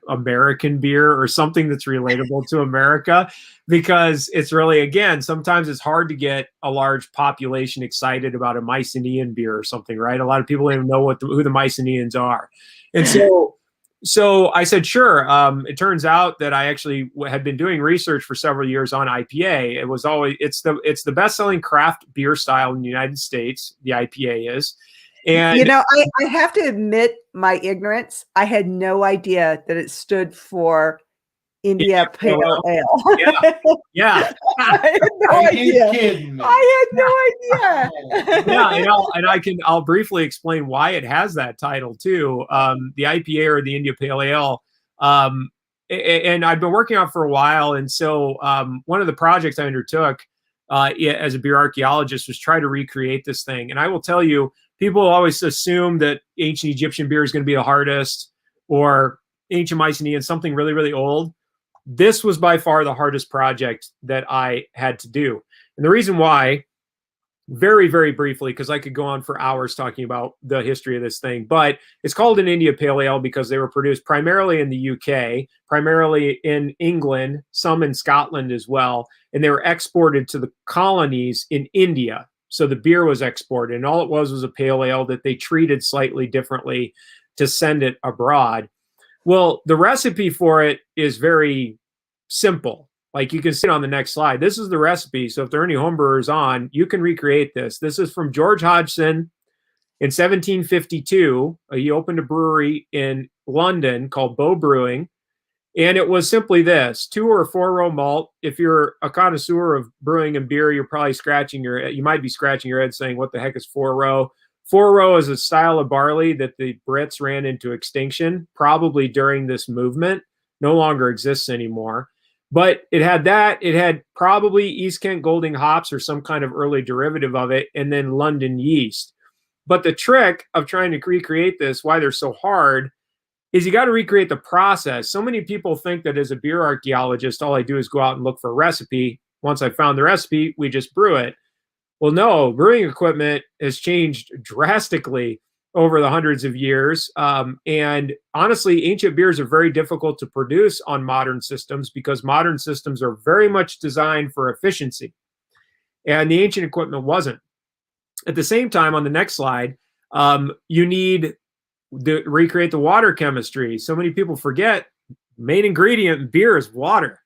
American beer or something that's relatable to America? Because it's really, again, sometimes it's hard to get a large population excited about a Mycenaean beer or something, right? A lot of people don't even know who the Mycenaeans are. And so I said, sure. It turns out that I actually had been doing research for several years on IPA. It's the best-selling craft beer style in the United States. The IPA is. And I have to admit my ignorance. I had no idea that it stood for India Pale Ale. Yeah. I had no idea. Kidding me. I had no idea. Yeah, I'll briefly explain why it has that title too. The IPA, or the India Pale Ale. And I've been working on it for a while. And so one of the projects I undertook as a beer archaeologist was try to recreate this thing. And I will tell you, people always assume that ancient Egyptian beer is going to be the hardest, or ancient Mycenaean, something really, really old. This was by far the hardest project that I had to do. And the reason why, very, very briefly, because I could go on for hours talking about the history of this thing, but it's called an India Pale Ale because they were produced primarily in the UK, primarily in England, some in Scotland as well, and they were exported to the colonies in India. So the beer was exported, and all it was a pale ale that they treated slightly differently to send it abroad. Well, the recipe for it is very simple. Like you can see it on the next slide. This is the recipe. So if there are any homebrewers on, you can recreate this. This is from George Hodgson in 1752. He opened a brewery in London called Bow Brewing. And it was simply this: 2 or 4 row malt. If you're a connoisseur of brewing and beer, you're probably you might be scratching your head saying, what the heck is 4 row? 4 row is a style of barley that the Brits ran into extinction, probably during this movement, no longer exists anymore. But it had that. It had probably East Kent Golding hops or some kind of early derivative of it, and then London yeast. But the trick of trying to recreate this, why they're so hard, is you got to recreate the process. So many people think that as a beer archaeologist, all I do is go out and look for a recipe. Once I found the recipe, we just brew it. Well, no, brewing equipment has changed drastically over the hundreds of years. And honestly, ancient beers are very difficult to produce on modern systems because modern systems are very much designed for efficiency. And the ancient equipment wasn't. At the same time, on the next slide, you need to recreate the water chemistry. So many people forget main ingredient in beer is water.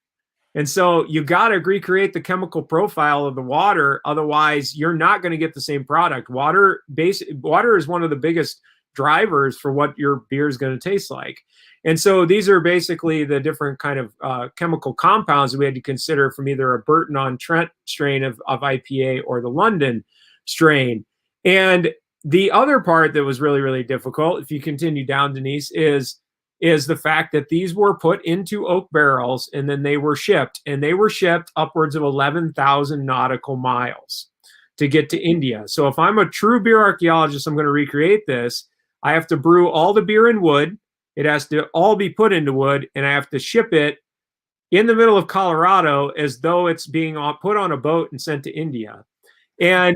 And so you got to recreate the chemical profile of the water. Otherwise, you're not going to get the same product. Water is one of the biggest drivers for what your beer is going to taste like. And so these are basically the different kind of chemical compounds that we had to consider from either a Burton-on-Trent strain of IPA or the London strain. And the other part that was really, really difficult, if you continue down, Denise, is the fact that these were put into oak barrels and then they were shipped, and they were shipped upwards of 11,000 nautical miles to get to India. So if I'm a true beer archaeologist, I'm going to recreate this. I have to brew all the beer in wood. It has to all be put into wood, and I have to ship it in the middle of Colorado as though it's being put on a boat and sent to India. And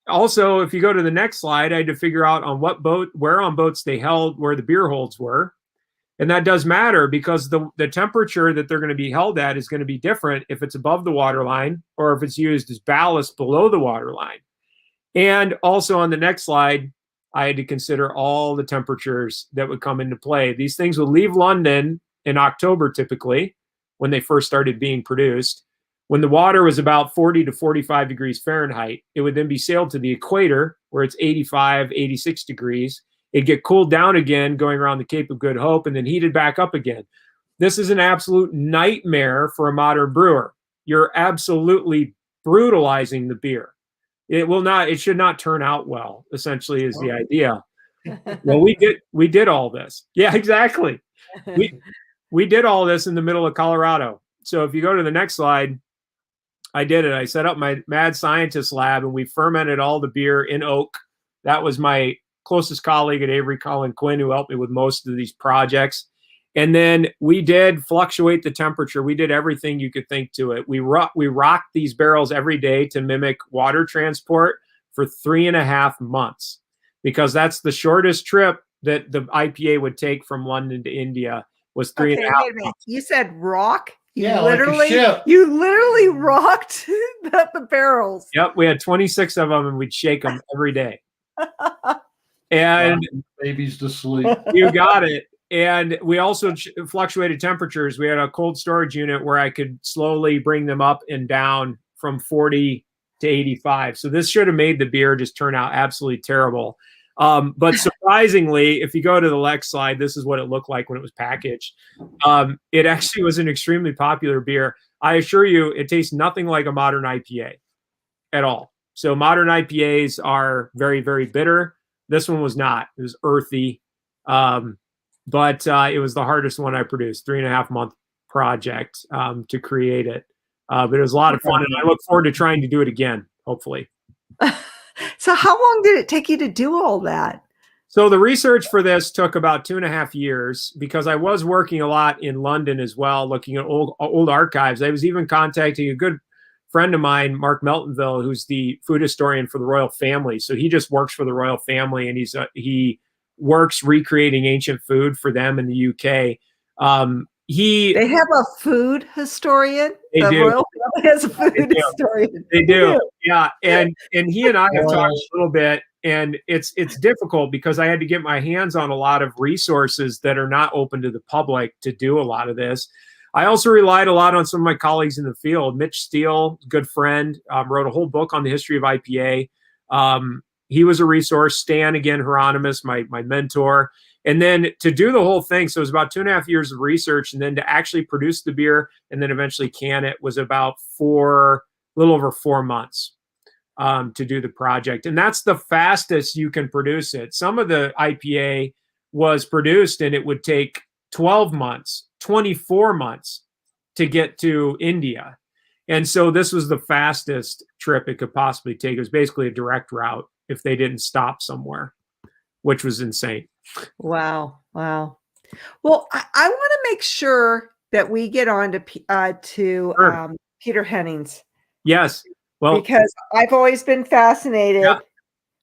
also, if you go to the next slide, I had to figure out on what boat, where on boats they held, where the beer holds were. And that does matter because the temperature that they're going to be held at is going to be different if it's above the water line or if it's used as ballast below the water line. And also on the next slide, I had to consider all the temperatures that would come into play. These things would leave London in October typically when they first started being produced. When the water was about 40 to 45 degrees Fahrenheit, it would then be sailed to the equator where it's 85, 86 degrees. It'd get cooled down again going around the Cape of Good Hope and then heated back up again. This is an absolute nightmare for a modern brewer. You're absolutely brutalizing the beer. It should not turn out well, essentially is the idea. Well, we did all this. Yeah, exactly. We did all this in the middle of Colorado. So if you go to the next slide, I did it. I set up my mad scientist lab and we fermented all the beer in oak. That was my closest colleague at Avery, Colin Quinn, who helped me with most of these projects. And then we did fluctuate the temperature. We did everything you could think to it. We rocked these barrels every day to mimic water transport for 3.5 months because that's the shortest trip that the IPA would take from London to India was 3.5 months. You said rock? Like a you literally rocked the barrels. Yep, we had 26 of them and we'd shake them every day. And babies to sleep. You got it. And we also fluctuated temperatures. We had a cold storage unit where I could slowly bring them up and down from 40 to 85. So this should have made the beer just turn out absolutely terrible. But surprisingly, if you go to the next slide, this is what it looked like when it was packaged. It actually was an extremely popular beer. I assure you, it tastes nothing like a modern IPA at all. So modern IPAs are very, very bitter. This one was not. It was earthy. But it was the hardest one I produced, 3.5 month project to create it. But it was a lot of fun, and I look forward to trying to do it again, hopefully. So how long did it take you to do all that? So the research for this took about 2.5 years because I was working a lot in London as well, looking at old archives. I was even contacting a good friend of mine, Mark Meltonville, who's the food historian for the royal family. So he just works for the royal family, and he works recreating ancient food for them in the UK. They have a food historian. They do. Royal family has a food historian. They do. Yeah. And he and I have talked a little bit, and it's difficult because I had to get my hands on a lot of resources that are not open to the public to do a lot of this. I also relied a lot on some of my colleagues in the field. Mitch Steele, good friend, wrote a whole book on the history of IPA. He was a resource. Stan, again, Hieronymus, my mentor. And then to do the whole thing, so it was about 2.5 years of research, and then to actually produce the beer and then eventually can it was about a little over 4 months to do the project. And that's the fastest you can produce it. Some of the IPA was produced and it would take 12 months, 24 months to get to India. And so this was the fastest trip it could possibly take. It was basically a direct route if they didn't stop somewhere, which was insane. Wow. Wow. Well, I want to make sure that we get on to Sure. Peter Hemmings. Yes. Well, because I've always been fascinated Yeah.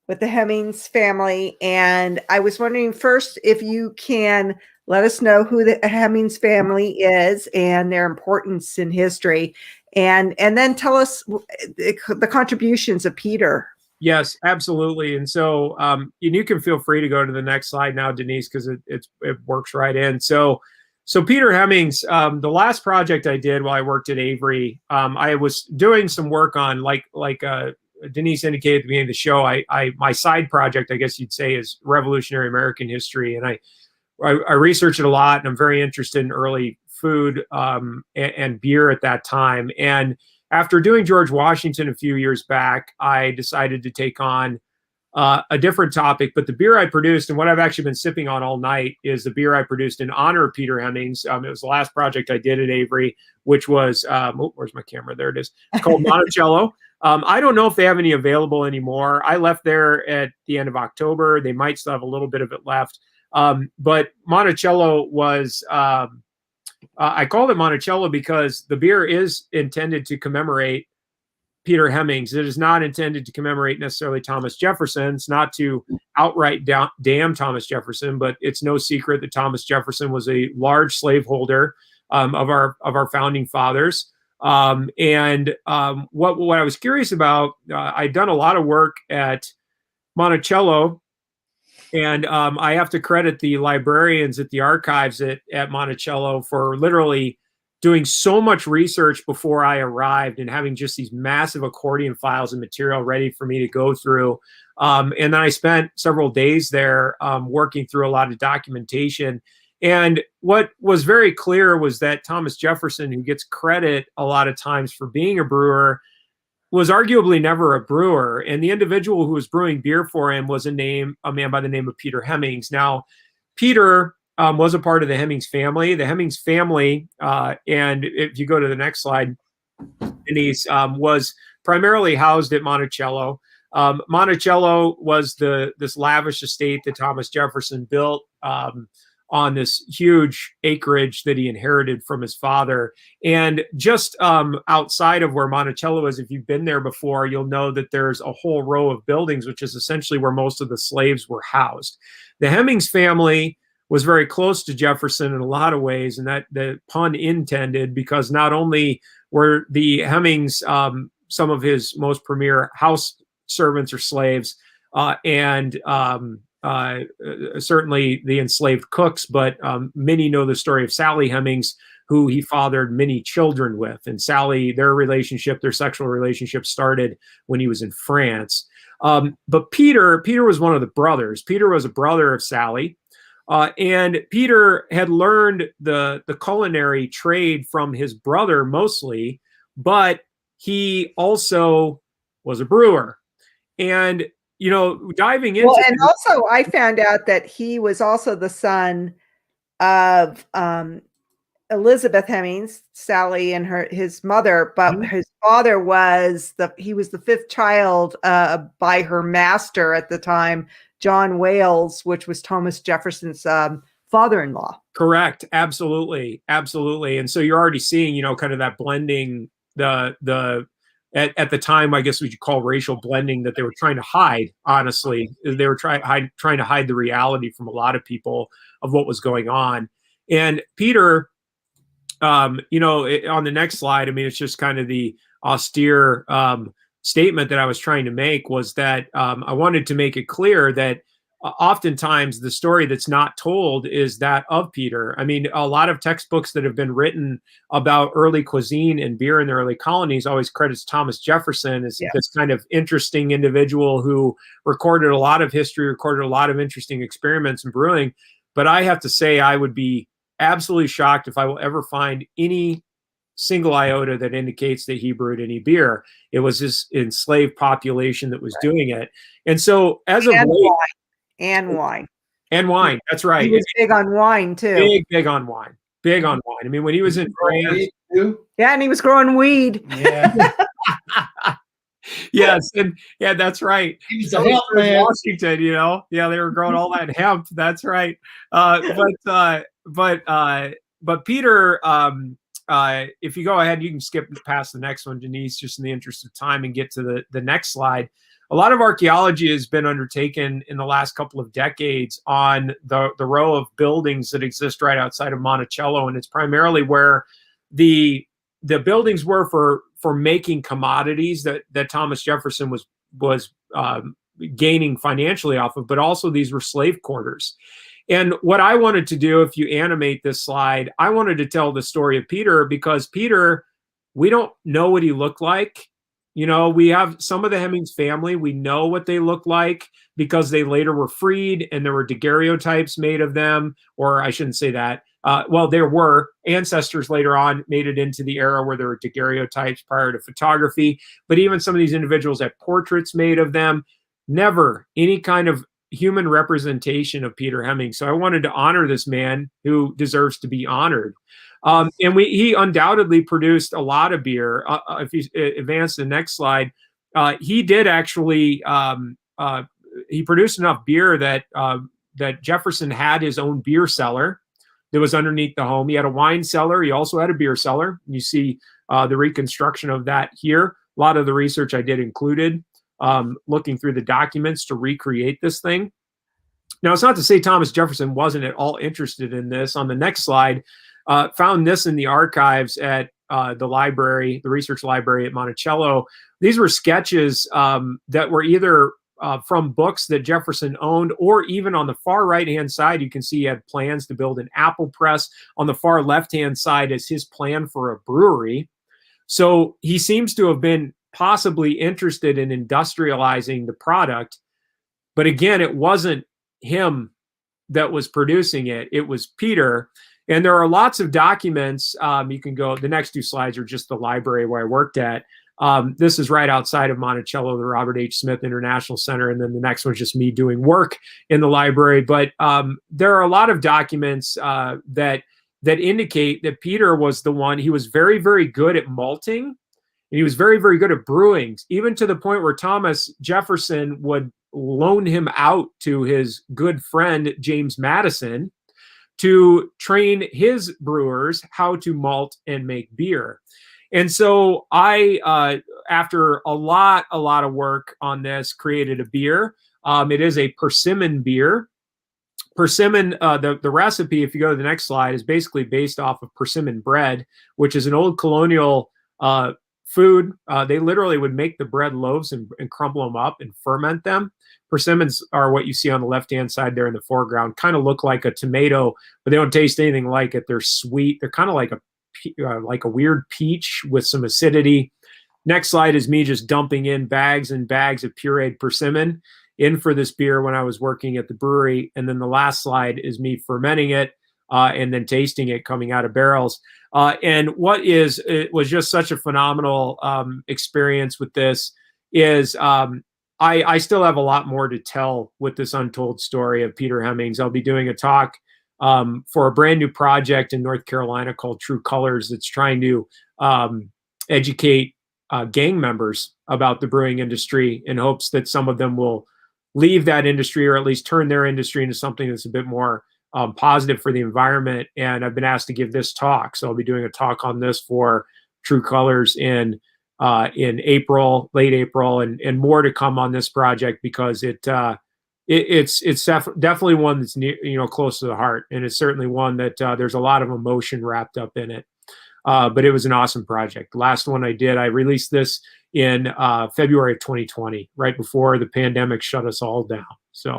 with the Hemmings family. And I was wondering first if you can let us know who the Hemmings family is and their importance in history. And then tell us the contributions of Peter. Yes, absolutely. And so and you can feel free to go to the next slide now, Denise, because it works right in. So Peter Hemmings, the last project I did while I worked at Avery, I was doing some work on like Denise indicated at the beginning of the show. My side project, I guess you'd say, is Revolutionary American history, and I research it a lot, and I'm very interested in early food and beer at that time. And after doing George Washington a few years back, I decided to take on a different topic. But the beer I produced, and what I've actually been sipping on all night, is the beer I produced in honor of Peter Hemmings. It was the last project I did at Avery, which was, where's my camera? There it is. It's called Monticello. I don't know if they have any available anymore. I left there at the end of October. They might still have a little bit of it left. But Monticello was... I called it Monticello because the beer is intended to commemorate Peter Hemmings. It is not intended to commemorate necessarily Thomas Jefferson. It's not to outright damn Thomas Jefferson, but it's no secret that Thomas Jefferson was a large slaveholder of our founding fathers. What I was curious about, I'd done a lot of work at Monticello. And I have to credit the librarians at the archives at Monticello for literally doing so much research before I arrived and having just these massive accordion files and material ready for me to go through. And then I spent several days there working through a lot of documentation. And what was very clear was that Thomas Jefferson, who gets credit a lot of times for being a brewer, was arguably never a brewer, and the individual who was brewing beer for him was a man by the name of Peter Hemmings. Now, Peter was a part of the Hemmings family. The Hemmings family, and if you go to the next slide, Denise, was primarily housed at Monticello. Monticello was this lavish estate that Thomas Jefferson built on this huge acreage that he inherited from his father. And just outside of where Monticello is, if you've been there before, you'll know that there's a whole row of buildings, which is essentially where most of the slaves were housed. The Hemmings family was very close to Jefferson in a lot of ways, and that the pun intended, because not only were the Hemmings some of his most premier house servants or slaves, and certainly the enslaved cooks, but many know the story of Sally Hemmings, who he fathered many children with. And Sally, their sexual relationship started when he was in France. But Peter was one of the brothers. Peter was a brother of Sally. And Peter had learned the culinary trade from his brother mostly, but he also was a brewer. And diving into and also I found out that he was also the son of Elizabeth Hemmings, Sally and his mother, but his father was the fifth child by her master at the time, John Wales, which was Thomas Jefferson's father-in-law. Correct. Absolutely. And so you're already seeing, kind of that blending, at the time, I guess we could call racial blending, that they were trying to hide. Honestly, they were trying to hide the reality from a lot of people of what was going on. And Peter, on the next slide, I mean, it's just kind of the austere statement that I was trying to make, was that I wanted to make it clear that oftentimes the story that's not told is that of Peter. I mean, a lot of textbooks that have been written about early cuisine and beer in the early colonies always credits Thomas Jefferson as this kind of interesting individual who recorded a lot of history, recorded a lot of interesting experiments in brewing. But I have to say, I would be absolutely shocked if I will ever find any single iota that indicates that he brewed any beer. It was his enslaved population that was doing it. And so as of late, and wine. That's right. He was big on wine too. Big on wine. big on wine. I mean, when he was in France, yeah, and he was growing weed. Yeah. yes, and yeah, that's right. He was So a hemp man. Washington, yeah, they were growing all that hemp. That's right. But Peter, if you go ahead, you can skip past the next one, Denise, just in the interest of time, and get to the next slide. A lot of archaeology has been undertaken in the last couple of decades on the row of buildings that exist right outside of Monticello, and it's primarily where the buildings were for making commodities that Thomas Jefferson was gaining financially off of, but also these were slave quarters. And what I wanted to do, if you animate this slide, I wanted to tell the story of Peter, because Peter, we don't know what he looked like. We have some of the Hemmings family. We know what they look like because they later were freed and there were daguerreotypes made of them, or I shouldn't say that. Well, there were ancestors later on made it into the era where there were daguerreotypes prior to photography. But even some of these individuals had portraits made of them. Never any kind of human representation of Peter Hemmings. So I wanted to honor this man who deserves to be honored. And he undoubtedly produced a lot of beer. If you advance to the next slide, he did actually, he produced enough beer that Jefferson had his own beer cellar that was underneath the home. He had a wine cellar. He also had a beer cellar. You see the reconstruction of that here. A lot of the research I did included looking through the documents to recreate this thing. Now, it's not to say Thomas Jefferson wasn't at all interested in this. On the next slide, found this in the archives at the library, the research library at Monticello. These were sketches that were either from books that Jefferson owned, or even on the far right-hand side, you can see he had plans to build an apple press. On the far left-hand side is his plan for a brewery. So he seems to have been possibly interested in industrializing the product. But again, it wasn't him that was producing it. It was Peter. And there are lots of documents. You can go, the next two slides are just the library where I worked at. This is right outside of Monticello, the Robert H. Smith International Center. And then the next one's just me doing work in the library. But there are a lot of documents that indicate that Peter was the one. He was very, very good at malting. And he was very, very good at brewing, even to the point where Thomas Jefferson would loan him out to his good friend, James Madison, to train his brewers how to malt and make beer. And so I, after a lot of work on this, created a beer. It is a persimmon beer. Persimmon, the recipe, if you go to the next slide, is basically based off of persimmon bread, which is an old colonial food. They literally would make the bread loaves and crumble them up and ferment them. Persimmons are what you see on the left-hand side there in the foreground. Kind of look like a tomato, but they don't taste anything like it. They're sweet. They're kind of like a weird peach with some acidity. Next slide is me just dumping in bags and bags of pureed persimmon in for this beer when I was working at the brewery. And then the last slide is me fermenting it and then tasting it coming out of barrels. And it was just such a phenomenal experience with this is I still have a lot more to tell with this untold story of Peter Hemmings. I'll be doing a talk for a brand new project in North Carolina called True Colors that's trying to educate gang members about the brewing industry in hopes that some of them will leave that industry or at least turn their industry into something that's a bit more positive for the environment. And I've been asked to give this talk. So I'll be doing a talk on this for True Colors in April, late April, and more to come on this project because it's definitely one that's near, close to the heart. And it's certainly one that there's a lot of emotion wrapped up in it. But it was an awesome project. The last one I did, I released this in February of 2020, right before the pandemic shut us all down. So,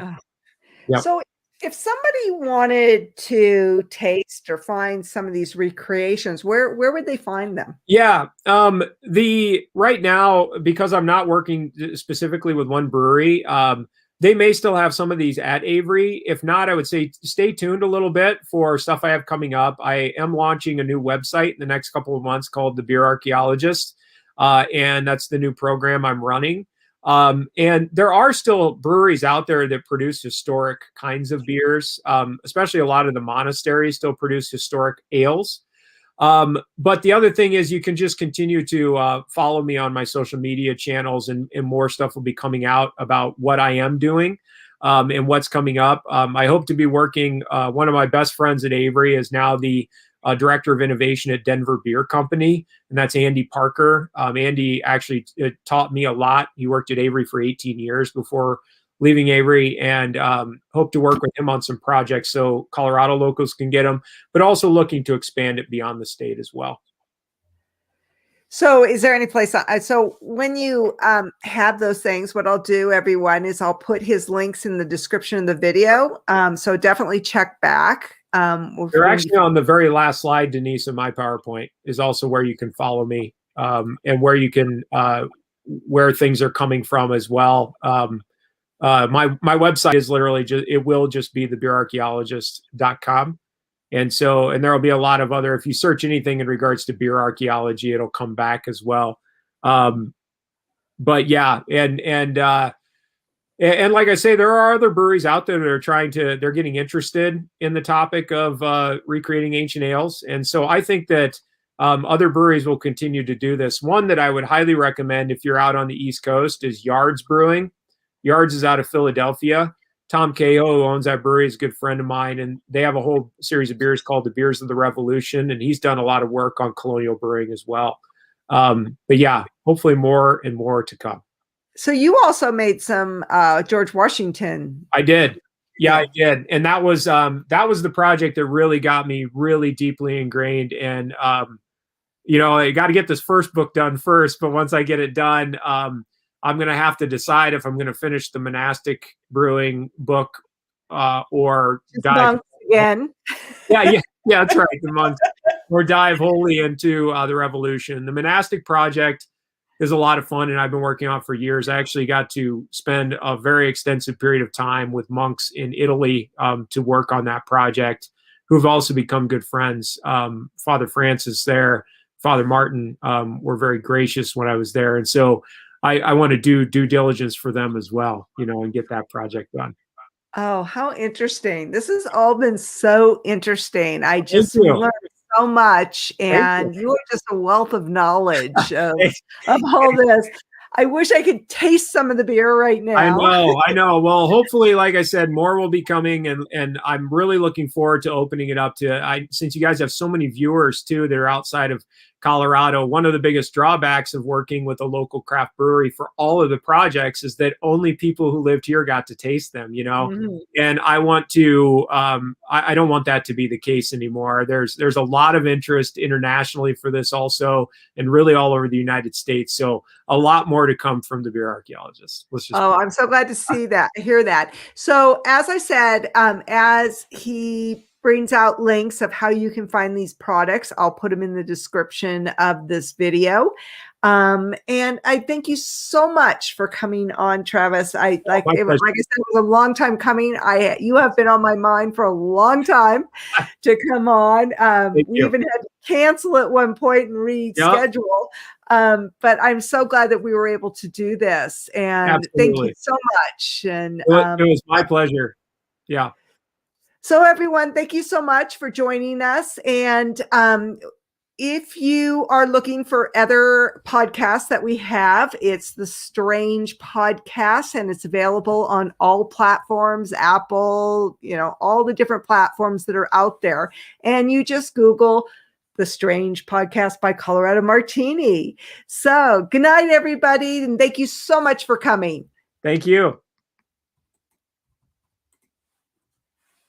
yeah. So if somebody wanted to taste or find some of these recreations, where would they find them? Yeah. Right now, because I'm not working specifically with one brewery, they may still have some of these at Avery. If not, I would say stay tuned a little bit for stuff I have coming up. I am launching a new website in the next couple of months called the Beer Archaeologist. And that's the new program I'm running. And there are still breweries out there that produce historic kinds of beers, especially a lot of the monasteries still produce historic ales. But the other thing is you can just continue to follow me on my social media channels, and more stuff will be coming out about what I am doing and what's coming up. I hope to be working. One of my best friends at Avery is now the director of innovation at Denver Beer Company, and that's Andy Parker. Andy actually taught me a lot. He worked at Avery for 18 years before leaving Avery, and hope to work with him on some projects so Colorado locals can get them, but also looking to expand it beyond the state as well. So is there any place, so when you have those things, what I'll do, everyone, is I'll put his links in the description of the video. So definitely check back. They're actually on the very last slide, Denise, of my PowerPoint is also where you can follow me and where you can, where things are coming from as well. My website is literally it will just be the beerarchaeologist.com. And there will be a lot of other, if you search anything in regards to beer archaeology, it'll come back as well. But yeah, and like I say, there are other breweries out there that are they're getting interested in the topic of recreating ancient ales. And so I think that other breweries will continue to do this. One that I would highly recommend if you're out on the East Coast is Yards Brewing. Yards is out of Philadelphia. Tom Cahill, who owns that brewery, is a good friend of mine, and they have a whole series of beers called the Beers of the Revolution, and he's done a lot of work on colonial brewing as well. But yeah, hopefully more and more to come. So you also made some George Washington. I did. Yeah, I did. And that was the project that really got me really deeply ingrained. And, I got to get this first book done first, but once I get it done, I'm going to have to decide if I'm going to finish the monastic brewing book or dive again. Yeah, that's right. The monks, or dive wholly into the revolution. The monastic project is a lot of fun, and I've been working on it for years. I actually got to spend a very extensive period of time with monks in Italy to work on that project, who've also become good friends. Father Francis there, Father Martin were very gracious when I was there, and so I want to do due diligence for them as well, and get that project done. Oh, how interesting. This has all been so interesting. I just learned so much, and you are just a wealth of knowledge of all this. I wish I could taste some of the beer right now. I know. Well, hopefully, like I said, more will be coming, and I'm really looking forward to opening it up since you guys have so many viewers too that are outside of Colorado. One of the biggest drawbacks of working with a local craft brewery for all of the projects is that only people who lived here got to taste them, and I want to, I don't want that to be the case anymore. There's a lot of interest internationally for this also, and really all over the United States. So a lot more to come from the Beer Archaeologist. I'm so glad to hear that. So as I said, as he brings out links of how you can find these products, I'll put them in the description of this video. And I thank you so much for coming on, Travis. Like I said, it was a long time coming. You have been on my mind for a long time to come on. We even had to cancel at one point and reschedule. But I'm so glad that we were able to do this. And thank you so much. And it was my pleasure. Yeah. So everyone, thank you so much for joining us. And if you are looking for other podcasts that we have, it's the Strange Podcast, and it's available on all platforms, Apple, all the different platforms that are out there. And you just Google the Strange Podcast by Colorado Martini. So good night, everybody. And thank you so much for coming. Thank you.